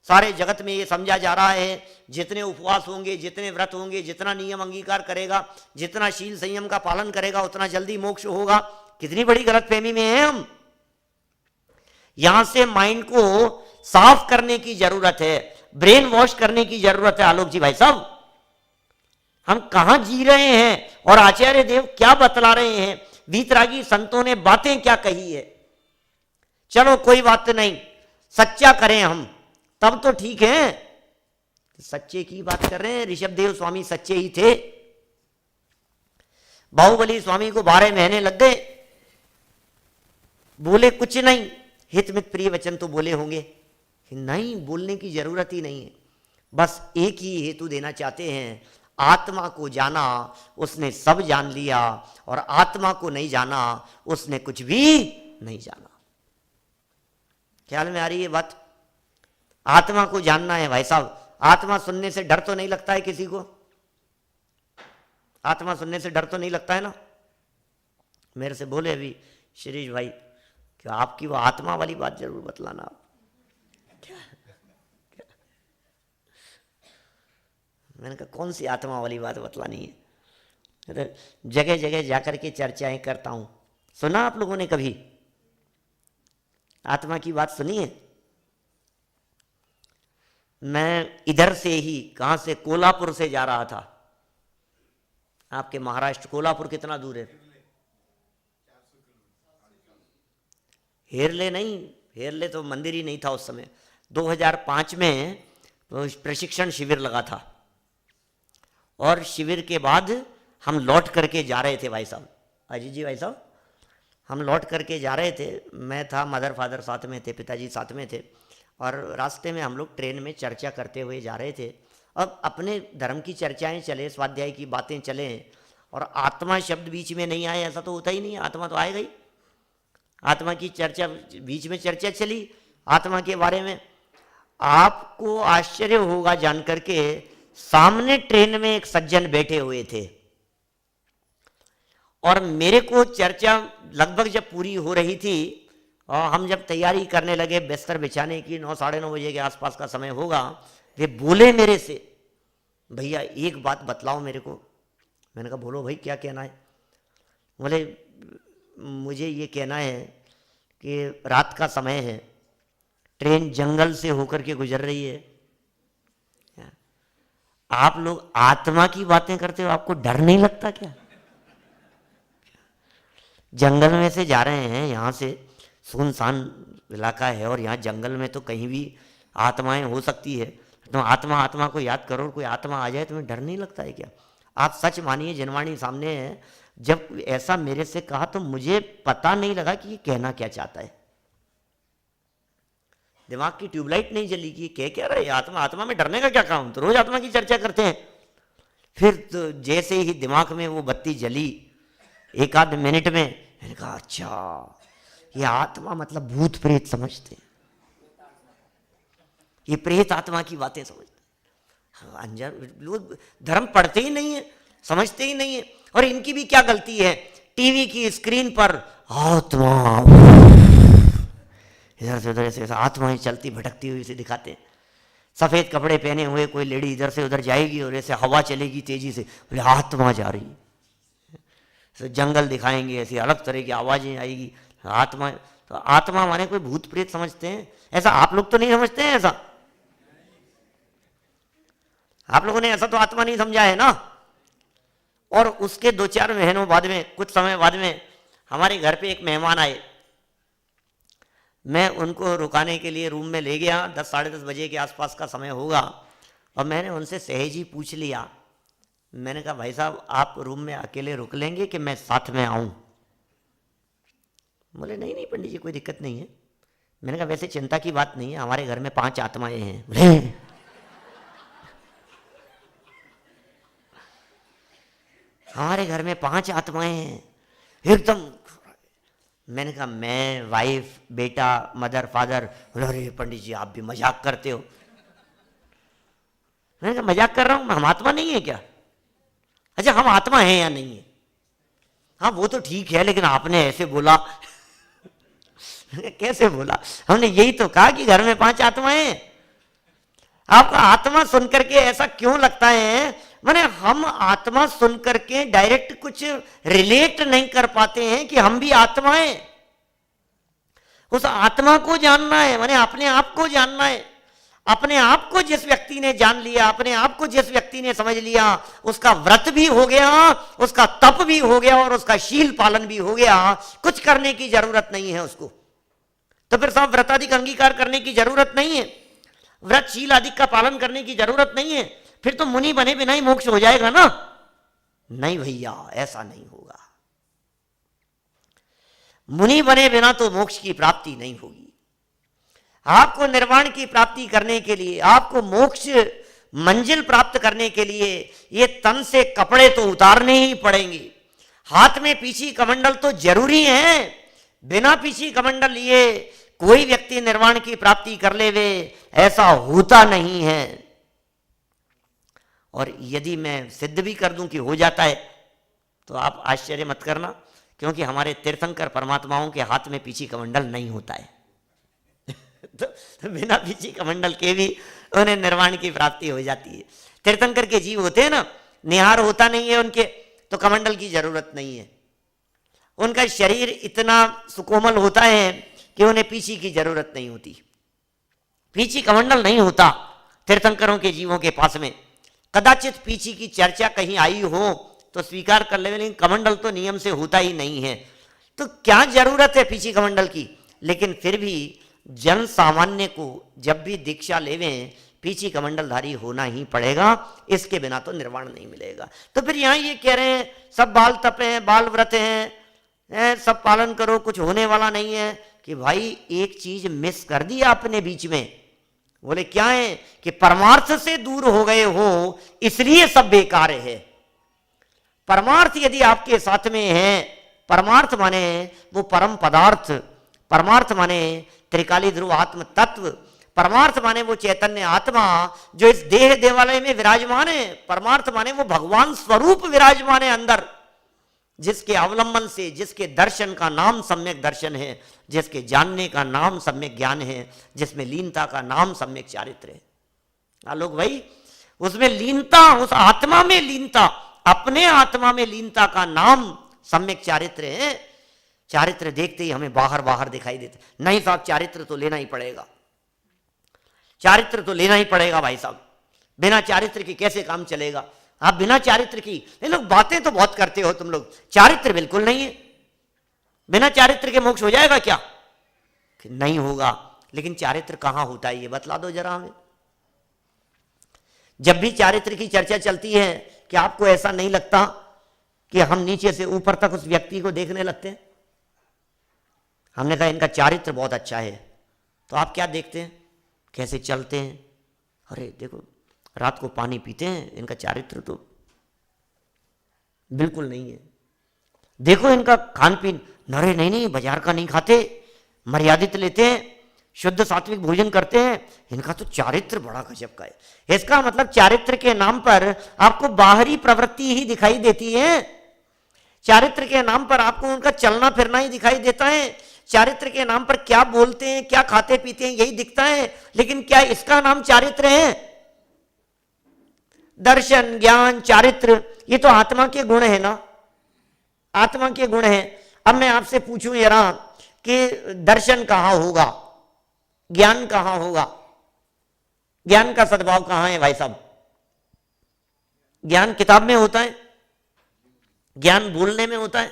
सारे जगत में ये समझा जा रहा है जितने उपवास होंगे, जितने व्रत होंगे, जितना नियम अंगीकार करेगा, जितना शील संयम का पालन करेगा, उतना जल्दी मोक्ष होगा। कितनी बड़ी गलतफहमी में है हम। यहां से माइंड को साफ करने की जरूरत है, ब्रेन वॉश करने की जरूरत है। आलोक जी भाई साहब, हम कहां जी रहे हैं और आचार्य देव क्या बतला रहे हैं, वीतरागी संतों ने बातें क्या कही है। चलो कोई बात नहीं, सच्चा करें हम तब तो ठीक है। सच्चे की बात कर रहे हैं। ऋषभदेव स्वामी सच्चे ही थे। बाहुबली स्वामी को 12 महीने लग गए, बोले कुछ नहीं। हित मित प्रिय वचन तो बोले होंगे, नहीं बोलने की जरूरत ही नहीं है। बस एक ही हेतु देना चाहते हैं, आत्मा को जाना उसने सब जान लिया, और आत्मा को नहीं जाना उसने कुछ भी नहीं जाना। ख्याल में आ रही है बात? आत्मा को जानना है भाई साहब। आत्मा सुनने से डर तो नहीं लगता है किसी को? आत्मा सुनने से डर तो नहीं लगता है ना? मेरे से बोले अभी शिरीष भाई कि आपकी वो आत्मा वाली बात जरूर बतलाना। आप क्या? मैंने कहा कौन सी आत्मा वाली बात बतलानी है? जगह जगह जाकर के चर्चाएं करता हूं। सुना आप लोगों ने कभी आत्मा की बात सुनी है? मैं इधर से ही, कहां से, कोल्हापुर से जा रहा था। आपके महाराष्ट्र कोल्हापुर कितना दूर है? हेरले नहीं, हेरले तो मंदिर ही नहीं था उस समय। 2005 में प्रशिक्षण शिविर लगा था, और शिविर के बाद हम लौट करके जा रहे थे भाई साहब, अजीत जी भाई साहब, हम लौट करके जा रहे थे। मैं था, मदर फादर साथ में थे, पिताजी साथ में थे, और रास्ते में हम लोग ट्रेन में चर्चा करते हुए जा रहे थे। अब अपने धर्म की चर्चाएं चले, स्वाध्याय की बातें चले, और आत्मा शब्द बीच में नहीं आए ऐसा तो होता ही नहीं है। आत्मा तो आएगा ही। आत्मा की चर्चा, बीच में चर्चा चली, आत्मा के बारे में। आपको आश्चर्य होगा जानकर के, सामने ट्रेन में एक सज्जन बैठे हुए थे और मेरे को चर्चा लगभग जब पूरी हो रही थी और हम जब तैयारी करने लगे बिस्तर बिछाने की, 9 साढ़े 9 बजे के आसपास का समय होगा, वे बोले मेरे से, भैया एक बात बतलाओ मेरे को। मैंने कहा बोलो भाई, क्या कहना है? बोले मुझे ये कहना है कि रात का समय है, ट्रेन जंगल से होकर के गुजर रही है, आप लोग आत्मा की बातें करते हो, आपको डर नहीं लगता क्या? जंगल में से जा रहे हैं, यहाँ से सुनसान इलाका है और यहाँ जंगल में तो कहीं भी आत्माएं हो सकती है, तो आत्मा आत्मा को याद करो, कोई आत्मा आ जाए तुम्हें डर नहीं लगता है क्या? आप सच मानिए, जनवाणी सामने है, जब ऐसा मेरे से कहा तो मुझे पता नहीं लगा कि ये कहना क्या चाहता है। दिमाग की ट्यूबलाइट नहीं जली कि क्या रहा है आत्मा, आत्मा में डरने का क्या काम, तो रोज आत्मा की चर्चा करते हैं। फिर तो जैसे ही दिमाग में वो बत्ती जली, एक आध मिनट में मैंने कहा अच्छा, ये आत्मा मतलब भूत प्रेत समझते हैं, ये प्रेत आत्मा की बातें समझते हैं। अनजान लोग धर्म पढ़ते ही नहीं है, समझते ही नहीं है। और इनकी भी क्या गलती है, टीवी की स्क्रीन पर आत्मा इधर से उधर ऐसे आत्माएं चलती भटकती हुई से दिखाते हैं। सफेद कपड़े पहने हुए कोई लेडी इधर से उधर जाएगी और ऐसे हवा चलेगी तेजी से, बोले आत्मा जा रही है। तो जंगल दिखाएंगे, ऐसी अलग तरह की आवाजें आएगी, आत्मा। तो आत्मा माने कोई भूत प्रेत समझते हैं, ऐसा आप लोग तो नहीं समझते हैं। ऐसा आप लोगों ने ऐसा तो आत्मा नहीं समझा है ना। और उसके 2-4 महीनों बाद में, कुछ समय बाद में हमारे घर पे एक मेहमान आए। मैं उनको रुकाने के लिए रूम में ले गया, 10 साढ़े 10 बजे के आसपास का समय होगा, और मैंने उनसे सहज ही पूछ लिया। मैंने कहा भाई साहब आप रूम में अकेले रुक लेंगे कि मैं साथ में आऊं? बोले नहीं नहीं पंडित जी कोई दिक्कत नहीं है। मैंने कहा वैसे चिंता की बात नहीं है, हमारे घर में 5 आत्माएं हैं। बोले हमारे घर में 5 आत्माएं हैं एकदम। मैंने कहा मैं, वाइफ, बेटा, मदर, फादर। बोले अरे पंडित जी आप भी मजाक करते हो। मैंने कहा मजाक कर रहा हूं, हम आत्मा नहीं है क्या? अच्छा हम आत्मा हैं या नहीं है? हाँ वो तो ठीक है, लेकिन आपने ऐसे बोला। कैसे बोला? हमने यही तो कहा कि घर में 5 आत्माएं हैं। आपका आत्मा सुनकर के ऐसा क्यों लगता है? माने हम आत्मा सुनकर के डायरेक्ट कुछ रिलेट नहीं कर पाते हैं कि हम भी आत्मा हैं। उस आत्मा को जानना है, माने अपने आप को जानना है। अपने आप को जिस व्यक्ति ने जान लिया, अपने आप को जिस व्यक्ति ने समझ लिया, उसका व्रत भी हो गया, उसका तप भी हो गया और उसका शील पालन भी हो गया। कुछ करने की जरूरत नहीं है उसको। तो फिर साहब व्रतादि का अंगीकार करने की जरूरत नहीं है, व्रत शील आदि का पालन करने की जरूरत नहीं है। फिर तो मुनि बने बिना ही मोक्ष हो जाएगा ना? नहीं भैया ऐसा नहीं होगा। मुनि बने बिना तो मोक्ष की प्राप्ति नहीं होगी। आपको निर्वाण की प्राप्ति करने के लिए, आपको मोक्ष मंजिल प्राप्त करने के लिए ये तन से कपड़े तो उतारने ही पड़ेंगे। हाथ में पीछी कमंडल तो जरूरी है। बिना पीछी कमंडल लिए कोई व्यक्ति निर्वाण की प्राप्ति कर ले वे, ऐसा होता नहीं है। और यदि मैं सिद्ध भी कर दूं कि हो जाता है तो आप आश्चर्य मत करना, क्योंकि हमारे तीर्थंकर परमात्माओं के हाथ में पीछी कमंडल नहीं होता है। तो बिना पीछी कमंडल के भी उन्हें निर्वाण की प्राप्ति हो जाती है। तीर्थंकर के जीव होते हैं ना, निहार होता नहीं है उनके, तो कमंडल की जरूरत नहीं है। उनका शरीर इतना सुकोमल होता है कि उन्हें पीछी की जरूरत नहीं होती। पीछी कमंडल नहीं होता तीर्थंकरों के जीवों के पास में। कदाचित पीछी की चर्चा कहीं आई हो तो स्वीकार कर ले, लेकिन कमंडल तो नियम से होता ही नहीं है। तो क्या जरूरत है पीछी कमंडल की? लेकिन फिर भी जन सामान्य को जब भी दीक्षा लेवें, पीछी कमंडलधारी होना ही पड़ेगा, इसके बिना तो निर्वाण नहीं मिलेगा। तो फिर यहां ये कह रहे हैं सब बाल तप हैं, बाल व्रत हैं, सब पालन करो, कुछ होने वाला नहीं है। कि भाई एक चीज मिस कर दी आपने बीच में। बोले क्या है? कि परमार्थ से दूर हो गए हो इसलिए सब बेकार है। परमार्थ यदि आपके साथ में है, परमार्थ माने वो परम पदार्थ, परमार्थ माने त्रिकाली ध्रुव आत्म तत्व, परमार्थ माने वो चैतन्य आत्मा जो इस देह देवालय में विराजमान है, परमार्थ माने वो भगवान स्वरूप विराजमान है अंदर, जिसके अवलंबन से, जिसके दर्शन का नाम सम्यक दर्शन है, जिसके जानने का नाम सम्यक ज्ञान है, जिसमें लीनता का नाम सम्यक चारित्र है। आलोक भाई, उसमें लीनता, उस आत्मा में लीनता, अपने आत्मा में लीनता का नाम सम्यक चारित्र है। चारित्र देखते ही हमें बाहर बाहर दिखाई देते, नहीं साहब चारित्र तो लेना ही पड़ेगा, चारित्र तो लेना ही पड़ेगा भाई साहब, बिना चारित्र के कैसे काम चलेगा। आप बिना चारित्र की, ये लोग बातें तो बहुत करते हो तुम लोग, चारित्र बिल्कुल नहीं है। बिना चारित्र के मोक्ष हो जाएगा क्या? नहीं होगा। लेकिन चारित्र कहां होता है ये बतला दो जरा हमें। जब भी चारित्र की चर्चा चलती है, कि आपको ऐसा नहीं लगता कि हम नीचे से ऊपर तक उस व्यक्ति को देखने लगते हैं? हमने कहा इनका चारित्र बहुत अच्छा है, तो आप क्या देखते हैं? कैसे चलते हैं, अरे देखो रात को पानी पीते हैं, इनका चारित्र तो बिल्कुल नहीं है। देखो इनका खान पीन, नरे नहीं बाजार का नहीं खाते, मर्यादित लेते हैं, शुद्ध सात्विक भोजन करते हैं, इनका तो चारित्र बड़ा गजब का है। इसका मतलब चारित्र के नाम पर आपको बाहरी प्रवृत्ति ही दिखाई देती है, चारित्र के नाम पर आपको उनका चलना फिरना ही दिखाई देता है, चारित्र के नाम पर क्या बोलते हैं, क्या खाते पीते हैं यही दिखता है। लेकिन क्या इसका नाम चारित्र है? दर्शन, ज्ञान, चारित्र, ये तो आत्मा के गुण है ना, आत्मा के गुण है। अब मैं आपसे पूछूं जरा कि दर्शन कहां होगा, ज्ञान कहां होगा? ज्ञान का सद्भाव कहां है भाई साहब? ज्ञान किताब में होता है, ज्ञान बोलने में होता है,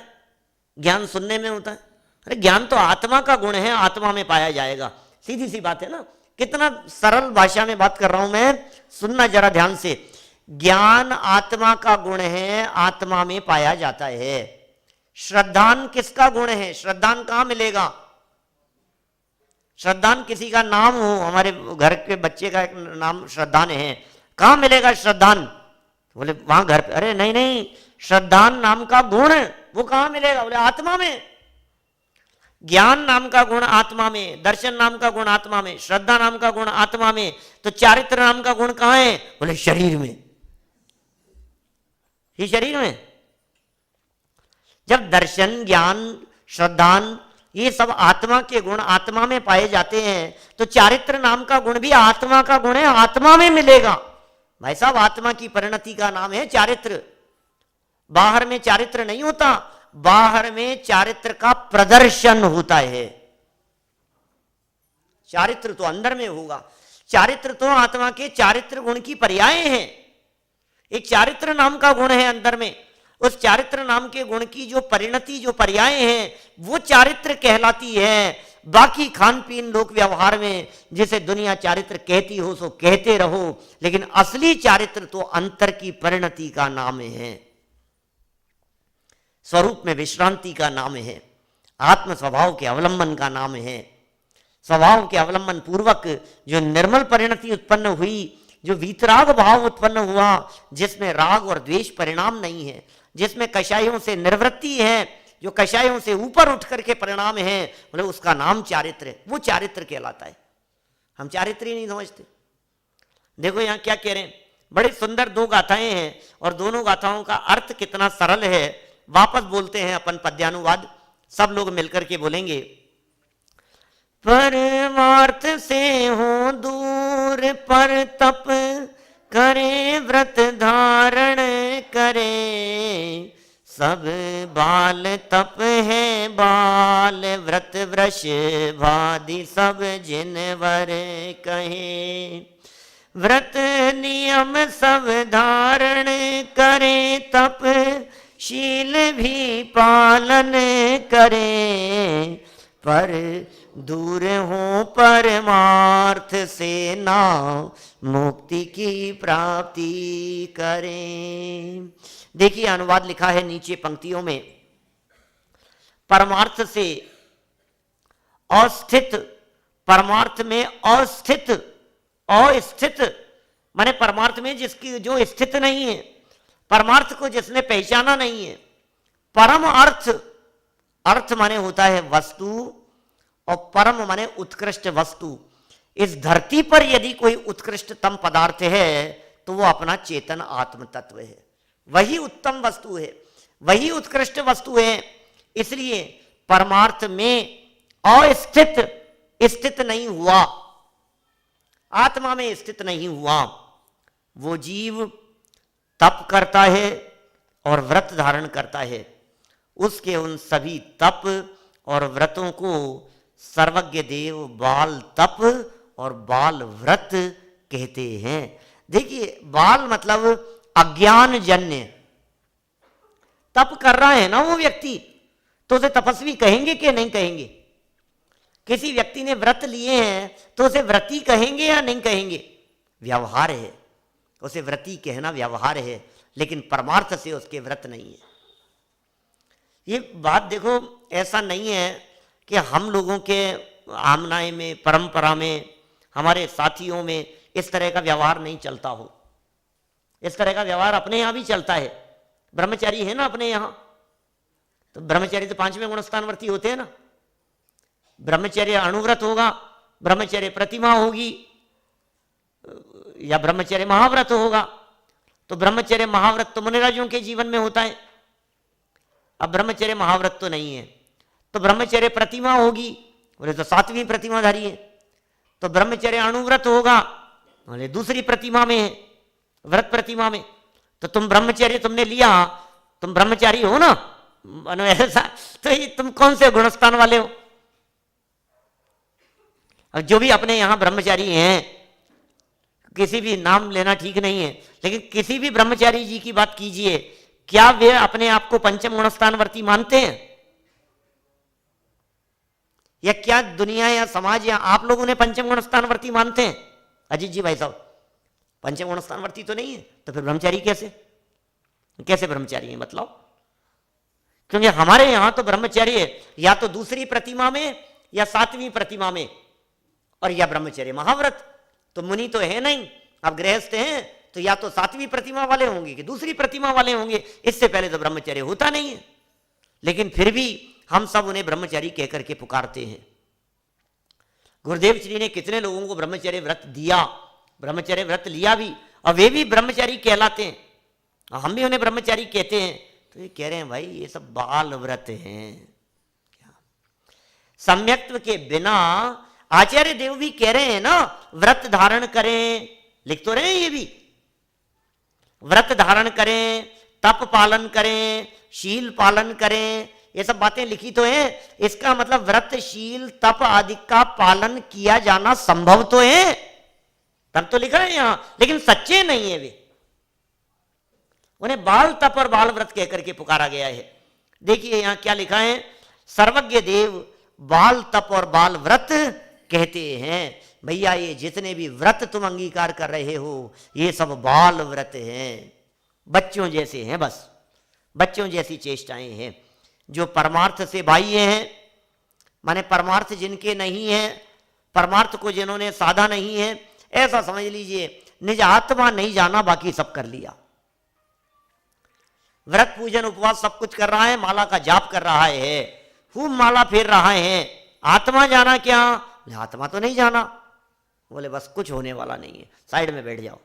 ज्ञान सुनने में होता है। अरे ज्ञान तो आत्मा का गुण है, आत्मा में पाया जाएगा। सीधी सी बात है ना, कितना सरल भाषा में बात कर रहा हूं मैं, सुनना जरा ध्यान से। ज्ञान आत्मा का गुण है, आत्मा में पाया जाता है। श्रद्धान किसका गुण है? श्रद्धान कहां मिलेगा? श्रद्धान किसी का नाम हो, हमारे घर के बच्चे का एक नाम श्रद्धान है, कहां मिलेगा श्रद्धान? बोले वहां घर पे। अरे नहीं, श्रद्धान नाम का गुण वो कहां मिलेगा? बोले आत्मा में। ज्ञान नाम का गुण आत्मा में, दर्शन नाम का गुण आत्मा में, श्रद्धा नाम का गुण आत्मा में, तो चारित्र नाम का गुण कहां है? बोले शरीर में, ही शरीर में। जब दर्शन, ज्ञान, श्रद्धान ये सब आत्मा के गुण आत्मा में पाए जाते हैं, तो चारित्र नाम का गुण भी आत्मा का गुण है, आत्मा में मिलेगा। भाई साहब आत्मा की परिणति का नाम है चारित्र। बाहर में चारित्र नहीं होता, बाहर में चारित्र का प्रदर्शन होता है। चारित्र तो अंदर में होगा। चारित्र तो आत्मा के चारित्र गुण की पर्याय है। एक चारित्र नाम का गुण है अंदर में, उस चारित्र नाम के गुण की जो परिणति, जो पर्याय है, वो चारित्र कहलाती है। बाकी खान पीन लोक व्यवहार में जिसे दुनिया चारित्र कहती हो सो कहते रहो, लेकिन असली चारित्र तो अंतर की परिणति का नाम है, स्वरूप में विश्रांति का नाम है, आत्म स्वभाव के अवलंबन का नाम है। स्वभाव के अवलंबन पूर्वक जो निर्मल परिणति उत्पन्न हुई, जो वीतराग भाव उत्पन्न हुआ, जिसमें राग और द्वेष परिणाम नहीं है, जिसमें कषायों से निर्वृत्ति है, जो कषायों से ऊपर उठ करके परिणाम है, बोले उसका नाम चारित्र है। वो चारित्र कहलाता है। हम चारित्र ही नहीं समझते। देखो यहां क्या कह रहे हैं, बड़ी सुंदर दो गाथाएं हैं और दोनों गाथाओं का अर्थ कितना सरल है। वापस बोलते हैं अपन पद्यानुवाद, सब लोग मिलकर के बोलेंगे। परमार्थ से हो दूर पर तप करे, व्रत धारण करे, सब बाल तप है बाल, व्रत वृष भादि सब जिनवर कहे। व्रत नियम सब धारण करे, तप शील भी पालन करे, पर दूर हो परमार्थ से ना मुक्ति की प्राप्ति करें। देखिए अनुवाद लिखा है नीचे पंक्तियों में। परमार्थ से अस्थित, परमार्थ में अस्थित, अस्थित माने परमार्थ में जिसकी जो स्थित नहीं है, परमार्थ को जिसने पहचाना नहीं है। परम अर्थ, अर्थ माने होता है वस्तु, और परम माने उत्कृष्ट वस्तु। इस धरती पर यदि कोई उत्कृष्टतम पदार्थ है तो वो अपना चेतन आत्म तत्व है, वही उत्तम वस्तु है, वही उत्कृष्ट वस्तु है। इसलिए परमार्थ में अस्थित स्थित नहीं हुआ, आत्मा में स्थित नहीं हुआ। वो जीव तप करता है और व्रत धारण करता है, उसके उन सभी तप और व्रतों को सर्वज्ञ देव बाल तप और बाल व्रत कहते हैं। देखिए बाल मतलब अज्ञान जन्य, तप कर रहा है ना वो व्यक्ति, तो उसे तपस्वी कहेंगे कि नहीं कहेंगे? किसी व्यक्ति ने व्रत लिए हैं तो उसे व्रती कहेंगे या नहीं कहेंगे? व्यवहार है, उसे व्रती कहना व्यवहार है, लेकिन परमार्थ से उसके व्रत नहीं है। ये बात देखो, ऐसा नहीं है कि हम लोगों के आमनाय में, परंपरा में, हमारे साथियों में इस तरह का व्यवहार नहीं चलता हो। इस तरह का व्यवहार अपने यहाँ भी चलता है। ब्रह्मचारी है ना अपने यहाँ, तो ब्रह्मचारी तो 5वें गुणस्थानवर्ती होते हैं ना। ब्रह्मचर्य अणुव्रत होगा, ब्रह्मचर्य प्रतिमा होगी, या ब्रह्मचर्य महाव्रत होगा। तो ब्रह्मचर्य महाव्रत तो मुनिराजों के जीवन में होता है, अब ब्रह्मचर्य महाव्रत तो नहीं है। तो ब्रह्मचर्य प्रतिमा होगी, बोले तो 7वीं प्रतिमाधारी है। तो ब्रह्मचर्य अणुव्रत होगा, बोले दूसरी प्रतिमा में है, व्रत प्रतिमा में। तो तुम ब्रह्मचर्य तुमने लिया, तुम ब्रह्मचारी हो ना, ऐसा तो ये तुम कौन से गुणस्थान वाले हो? जो भी अपने यहां ब्रह्मचारी हैं, किसी भी नाम लेना ठीक नहीं है, लेकिन किसी भी ब्रह्मचारी जी की बात कीजिए, क्या वे अपने आप को पंचम गुणस्थानवर्ती मानते हैं? या क्या दुनिया या समाज या आप लोग उन्हें पंचम गुणस्थानवर्ती मानते हैं? अजीत जी भाई साहब, पंचम गुणस्थानवर्ती तो नहीं है, तो फिर ब्रह्मचारी कैसे ब्रह्मचारी है बतलाओ? क्योंकि हमारे यहां तो ब्रह्मचर्य या तो दूसरी प्रतिमा में या 7वीं प्रतिमा में, और या ब्रह्मचर्य महाव्रत। तो मुनि तो है नहीं, अब गृहस्थ हैं तो या तो 7वीं प्रतिमा वाले होंगे कि दूसरी प्रतिमा वाले होंगे, इससे पहले तो ब्रह्मचर्य होता नहीं है। लेकिन फिर भी हम सब उन्हें ब्रह्मचारी कहकर के पुकारते हैं। गुरुदेव श्री ने कितने लोगों को ब्रह्मचर्य व्रत दिया, ब्रह्मचर्य व्रत लिया भी, और वे भी ब्रह्मचारी कहलाते हैं, और हम भी उन्हें ब्रह्मचारी कहते हैं। तो ये कह रहे हैं भाई ये सब बाल व्रत हैं। सम्यक्त्व के बिना आचार्य देव भी कह रहे हैं ना, व्रत धारण करें, लिख तो रहे हैं ये भी, व्रत धारण करें, तप पालन करें, शील पालन करें, ये सब बातें लिखी तो हैं। इसका मतलब व्रत, शील, तप आदि का पालन किया जाना संभव तो है, तब तो लिखा है यहां, लेकिन सच्चे नहीं है वे। उन्हें बाल तप और बाल व्रत कहकर के पुकारा गया है। देखिए यहां क्या लिखा है, सर्वज्ञ देव बाल तप और बाल व्रत कहते हैं। भैया ये जितने भी व्रत तुम अंगीकार कर रहे हो ये सब बाल व्रत हैं, बच्चों जैसे हैं, बस बच्चों जैसी चेष्टाएं हैं, जो परमार्थ से बाह्य हैं। माने परमार्थ जिनके नहीं है, परमार्थ को जिन्होंने साधा नहीं है, ऐसा समझ लीजिए निज आत्मा नहीं जाना, बाकी सब कर लिया। व्रत पूजन उपवास सब कुछ कर रहा है, माला का जाप कर रहा है, खूब माला फेर रहा है, आत्मा जाना क्या? आत्मा तो नहीं जाना। बोले बस कुछ होने वाला नहीं है, साइड में बैठ जाओ।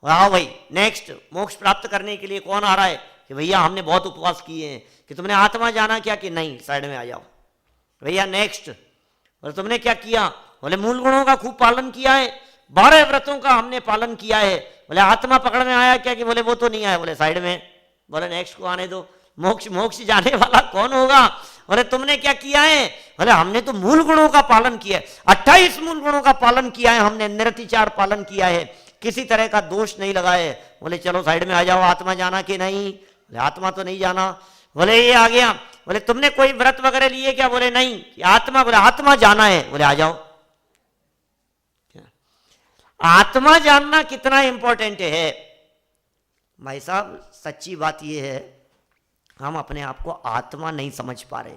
आओ भाई नेक्स्ट, मोक्ष प्राप्त करने के लिए कौन आ रहा है कि भैया हमने बहुत उपवास किए हैं, कि तुमने आत्मा जाना क्या? कि नहीं, साइड में आ जाओ। भैया नेक्स्ट, बोले तुमने क्या किया? बोले मूल गुणों का खूब पालन किया है, 12 व्रतों का हमने पालन किया है। बोले आत्मा पकड़ में आया क्या? कि बोले वो तो नहीं आया। बोले साइड में। बोले नेक्स्ट को आने दो, मोक्ष जाने वाला कौन होगा? बोले तुमने क्या किया है? बोले हमने तो मूल गुणों का पालन किया है, 28 मूल गुणों का पालन किया है हमने, निरतिचार पालन किया है, किसी तरह का दोष नहीं लगाए। बोले चलो साइड में आ जाओ, आत्मा जाना कि नहीं? बोले आत्मा तो नहीं जाना। बोले ये आ गया। बोले तुमने कोई व्रत वगैरह लिए क्या? बोले नहीं। आत्मा? बोले आत्मा जाना है। बोले आ जाओ। आत्मा जानना कितना इंपॉर्टेंट है भाई साहब। सच्ची बात यह है, हम अपने आप को आत्मा नहीं समझ पा रहे।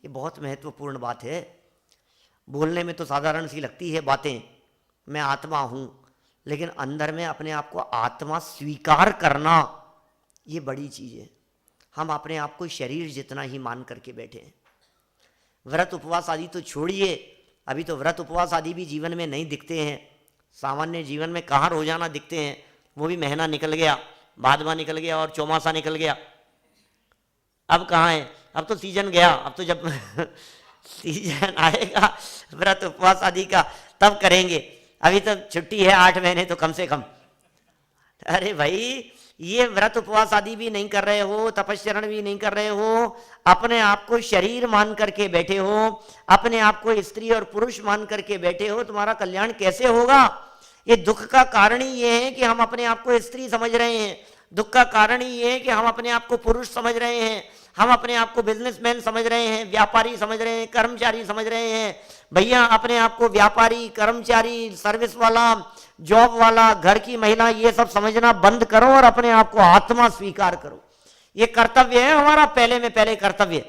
ये बहुत महत्वपूर्ण बात है। बोलने में तो साधारण सी लगती है बातें, मैं आत्मा हूं, लेकिन अंदर में अपने आप को आत्मा स्वीकार करना ये बड़ी चीज है। हम अपने आप को शरीर जितना ही मान करके बैठे हैं। व्रत उपवास आदि तो छोड़िए, अभी तो व्रत उपवास आदि भी जीवन में नहीं दिखते हैं। सामान्य जीवन में कहाँ रोजाना दिखते हैं, वो भी महीना निकल गया, भादवा निकल गया और चौमासा निकल गया। अब कहाँ है, अब तो सीजन गया। अब तो जब सीजन आएगा व्रत उपवास आदि का तब करेंगे। अभी तो छुट्टी है 8 महीने तो कम से कम। अरे भाई, ये व्रत उपवास आदि भी नहीं कर रहे हो, तपस्चरण भी नहीं कर रहे हो, अपने आप को शरीर मान करके बैठे हो, अपने आप को स्त्री और पुरुष मान करके बैठे हो, तुम्हारा कल्याण कैसे होगा? ये दुख का कारण ही ये है कि हम अपने आप को स्त्री समझ रहे हैं, दुख का कारण ही ये है कि हम अपने आप को पुरुष समझ रहे हैं, हम अपने आप को बिजनेसमैन समझ रहे हैं, व्यापारी समझ रहे हैं, कर्मचारी समझ रहे हैं। भैया, अपने आप को व्यापारी, कर्मचारी, सर्विस वाला, जॉब वाला, घर की महिला, ये सब समझना बंद करो और अपने आप को आत्मा स्वीकार करो। ये कर्तव्य है हमारा, पहले में पहले कर्तव्य।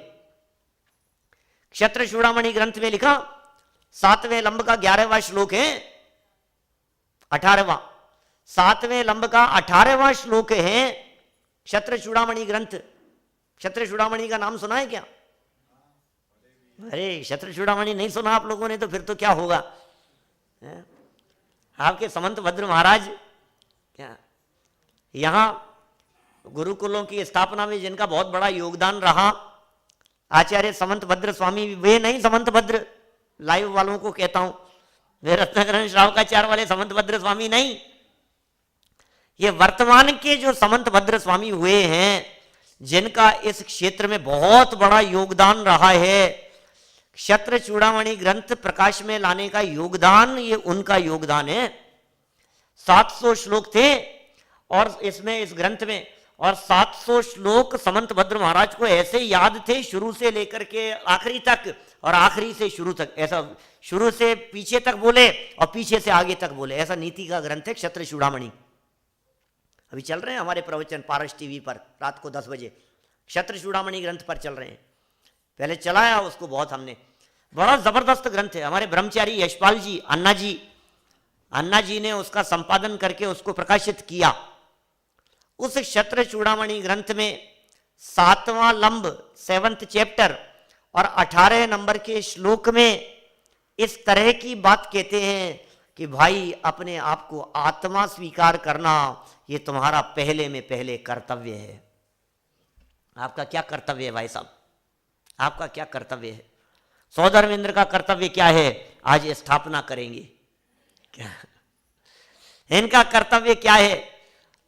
क्षत्र चूड़ामणि ग्रंथ में लिखा 7वें लंब का 11वां श्लोक है, 18वां 7वें लंब का 18वां श्लोक है क्षत्र चूड़ामणि ग्रंथ। क्षत्र चूड़ामणि का नाम सुना है क्या? अरे, क्षत्र चूड़ामणि नहीं सुना आप लोगों ने तो फिर तो क्या होगा। आपके समंत भद्र महाराज क्या यहां गुरुकुलों की स्थापना में जिनका बहुत बड़ा योगदान रहा, आचार्य समंत भद्र स्वामी, वे नहीं समंत भद्र, लाइव वालों को कहता हूं, वे रत्नाकरण श्रावकाचार्य वाले समंत भद्र स्वामी नहीं। ये वर्तमान के जो समंत भद्र स्वामी हुए हैं, जिनका इस क्षेत्र में बहुत बड़ा योगदान रहा है, क्षत्र चूड़ामणि ग्रंथ प्रकाश में लाने का योगदान, ये उनका योगदान है। 700 श्लोक थे और इसमें, इस ग्रंथ में, और 700 श्लोक समंत भद्र महाराज को ऐसे याद थे, शुरू से लेकर के आखिरी तक और आखिरी से शुरू तक, ऐसा शुरू से पीछे तक बोले और पीछे से आगे तक बोले, ऐसा नीति का ग्रंथ है क्षत्र चूड़ामणि। अभी चल रहे हैं हमारे प्रवचन पारस टीवी पर रात को 10 बजे, क्षत्र चूड़ामणि ग्रंथ पर चल रहे हैं। पहले चलाया उसको बहुत हमने, बड़ा जबरदस्त ग्रंथ है। हमारे ब्रह्मचारी यशपाल जी, अन्ना जी ने उसका संपादन करके उसको प्रकाशित किया। उस क्षत्र चूड़ामणि ग्रंथ में 7वां लंब 7th चैप्टर और 18 नंबर के श्लोक में इस तरह की बात कहते हैं कि भाई, अपने आप को आत्मा स्वीकार करना ये तुम्हारा पहले में पहले कर्तव्य है। आपका क्या कर्तव्य है भाई साहब? आपका क्या कर्तव्य है? सौधर्मेंद्र का कर्तव्य क्या है? आज स्थापना करेंगे क्या? इनका कर्तव्य क्या है?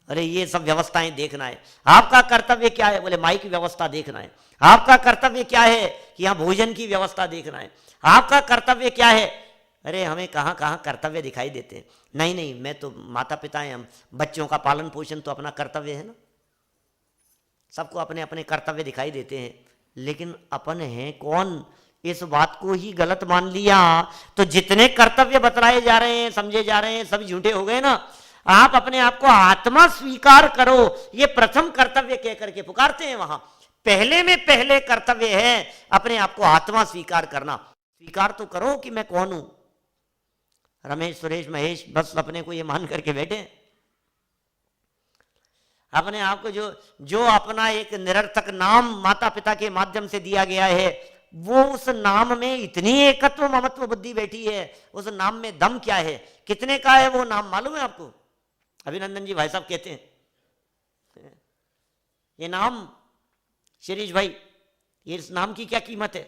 अरे, ये सब व्यवस्थाएं देखना है। आपका कर्तव्य क्या है? बोले माइक व्यवस्था देखना है। आपका कर्तव्य क्या है? कि यहाँ भोजन की व्यवस्था देखना है। आपका कर्तव्य क्या है? अरे, हमें कहाँ कहाँ कर्तव्य दिखाई देते हैं। नहीं, मैं तो माता पिता हैं, हम बच्चों का पालन पोषण तो अपना कर्तव्य है ना। सबको अपने अपने कर्तव्य दिखाई देते हैं, लेकिन अपन हैं कौन? इस बात को ही गलत मान लिया तो जितने कर्तव्य बतलाए जा रहे हैं, समझे जा रहे हैं, सब झूठे हो गए ना। आप अपने आप को आत्मा स्वीकार करो, ये प्रथम कर्तव्य कह करके पुकारते हैं। वहां पहले में पहले कर्तव्य है अपने आप को आत्मा स्वीकार करना। स्वीकार तो करो कि मैं कौन हूं। रमेश, सुरेश, महेश बस अपने को ये मान करके बैठे, अपने आप को जो अपना एक निरर्थक नाम माता पिता के माध्यम से दिया गया है, वो उस नाम में इतनी एकत्व ममत्व बुद्धि बैठी है। उस नाम में दम क्या है, कितने का है वो नाम मालूम है आपको? अभिनंदन जी भाई साहब कहते हैं ये नाम, शिरीष भाई, ये इस नाम की क्या कीमत है?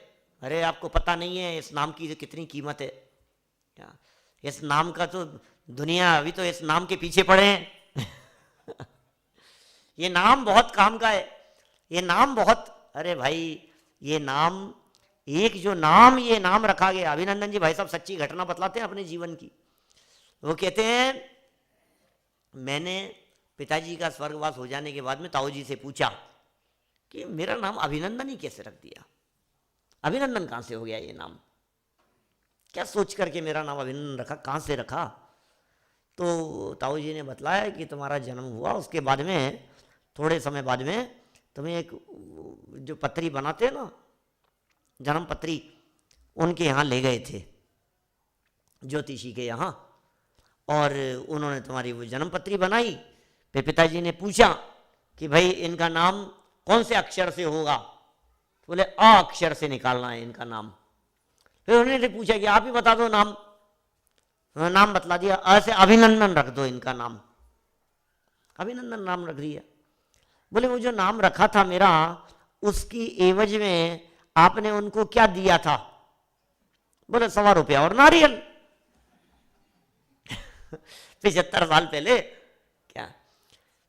अरे, आपको पता नहीं है इस नाम की कितनी कीमत है। क्या इस नाम का तो दुनिया अभी तो इस नाम के पीछे पड़े हैं। ये नाम बहुत काम का है, ये नाम बहुत, अरे भाई, ये नाम, एक जो नाम, ये नाम रखा गया। अभिनंदन जी भाई साहब सच्ची घटना बतलाते हैं अपने जीवन की। वो कहते हैं, मैंने पिताजी का स्वर्गवास हो जाने के बाद में ताऊ जी से पूछा कि मेरा नाम अभिनंदन ही कैसे रख दिया, अभिनंदन कहाँ से हो गया ये नाम, क्या सोच करके मेरा नाम अभिनंदन रखा, कहाँ से रखा? तो ताऊ जी ने बतलाया कि तुम्हारा जन्म हुआ, उसके बाद में थोड़े समय बाद में तुम्हें एक जो पत्री बनाते हैं ना, जन्म पत्री, उनके यहाँ ले गए थे, ज्योतिषी के यहाँ, और उन्होंने तुम्हारी वो जन्म पत्री बनाई। फिर पिताजी ने पूछा कि भाई इनका नाम कौन से अक्षर से होगा? बोले अ अक्षर से निकालना है इनका नाम। फिर उन्होंने पूछा कि आप ही बता दो नाम। नाम बतला दिया, ऐसे अभिनंदन रख दो इनका नाम। अभिनंदन नाम रख दिया। बोले वो जो नाम रखा था मेरा, उसकी एवज में आपने उनको क्या दिया था? बोले 125 रुपया और नारियल। 75 साल पहले क्या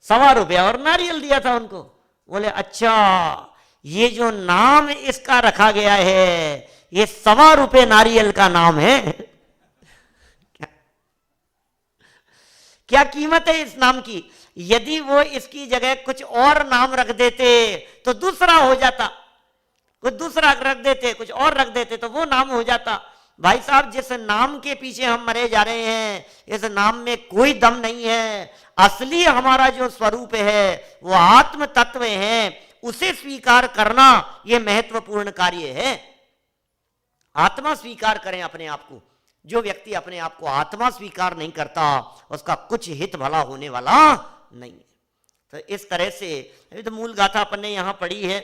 125 रुपया और नारियल दिया था उनको। बोले अच्छा, ये जो नाम इसका रखा गया है, ये 125 रुपये नारियल का नाम है। क्या कीमत है इस नाम की? यदि वो इसकी जगह कुछ और नाम रख देते तो दूसरा हो जाता, कुछ दूसरा रख देते, कुछ और रख देते तो वो नाम हो जाता। भाई साहब, जिस नाम के पीछे हम मरे जा रहे हैं, इस नाम में कोई दम नहीं है। असली हमारा जो स्वरूप है वो आत्म तत्व है, उसे स्वीकार करना यह महत्वपूर्ण कार्य है। आत्मा स्वीकार करें अपने आप को। जो व्यक्ति अपने आप को आत्मा स्वीकार नहीं करता, उसका कुछ हित भला होने वाला नहीं है। तो इस तरह से अभी तो मूल गाथा अपन ने यहां पढ़ी है।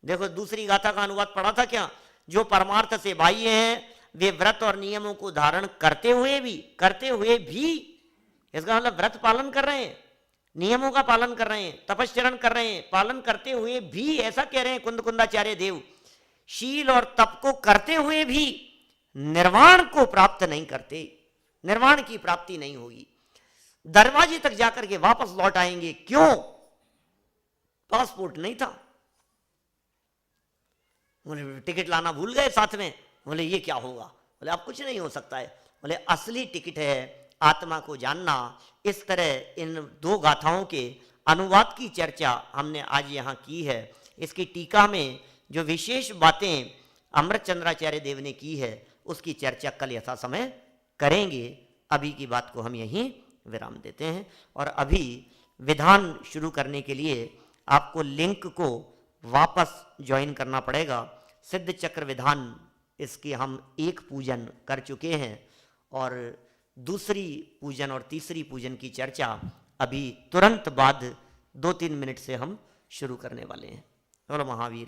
देखो दूसरी गाथा का अनुवाद पढ़ा था क्या? जो परमार्थ से बाह्य हैं वे व्रत और नियमों को धारण करते हुए भी, इसका मतलब व्रत पालन कर रहे हैं, नियमों का पालन कर रहे हैं, तपश्चरण कर रहे हैं, पालन करते हुए भी, ऐसा कह रहे हैं कुंदकुंदाचार्य देव, शील और तप को करते हुए भी निर्वाण को प्राप्त नहीं करते, निर्वाण की प्राप्ति नहीं होगी। दरवाजे तक जाकर के वापस लौट आएंगे। क्यों? पासपोर्ट नहीं था। बोले टिकट लाना भूल गए साथ में। बोले ये क्या होगा? बोले अब कुछ नहीं हो सकता है। बोले असली टिकट है आत्मा को जानना। इस तरह इन दो गाथाओं के अनुवाद की चर्चा हमने आज यहाँ की है। इसकी टीका में जो विशेष बातें अमृतचंद्राचार्य देव ने की है, उसकी चर्चा कल यथा समय करेंगे। अभी की बात को हम यहीं विराम देते हैं। और अभी विधान शुरू करने के लिए आपको लिंक को वापस ज्वाइन करना पड़ेगा। सिद्ध चक्र विधान, इसकी हम एक पूजन कर चुके हैं और दूसरी पूजन और तीसरी पूजन की चर्चा अभी तुरंत बाद 2-3 मिनट से हम शुरू करने वाले हैं। बोलो महावीर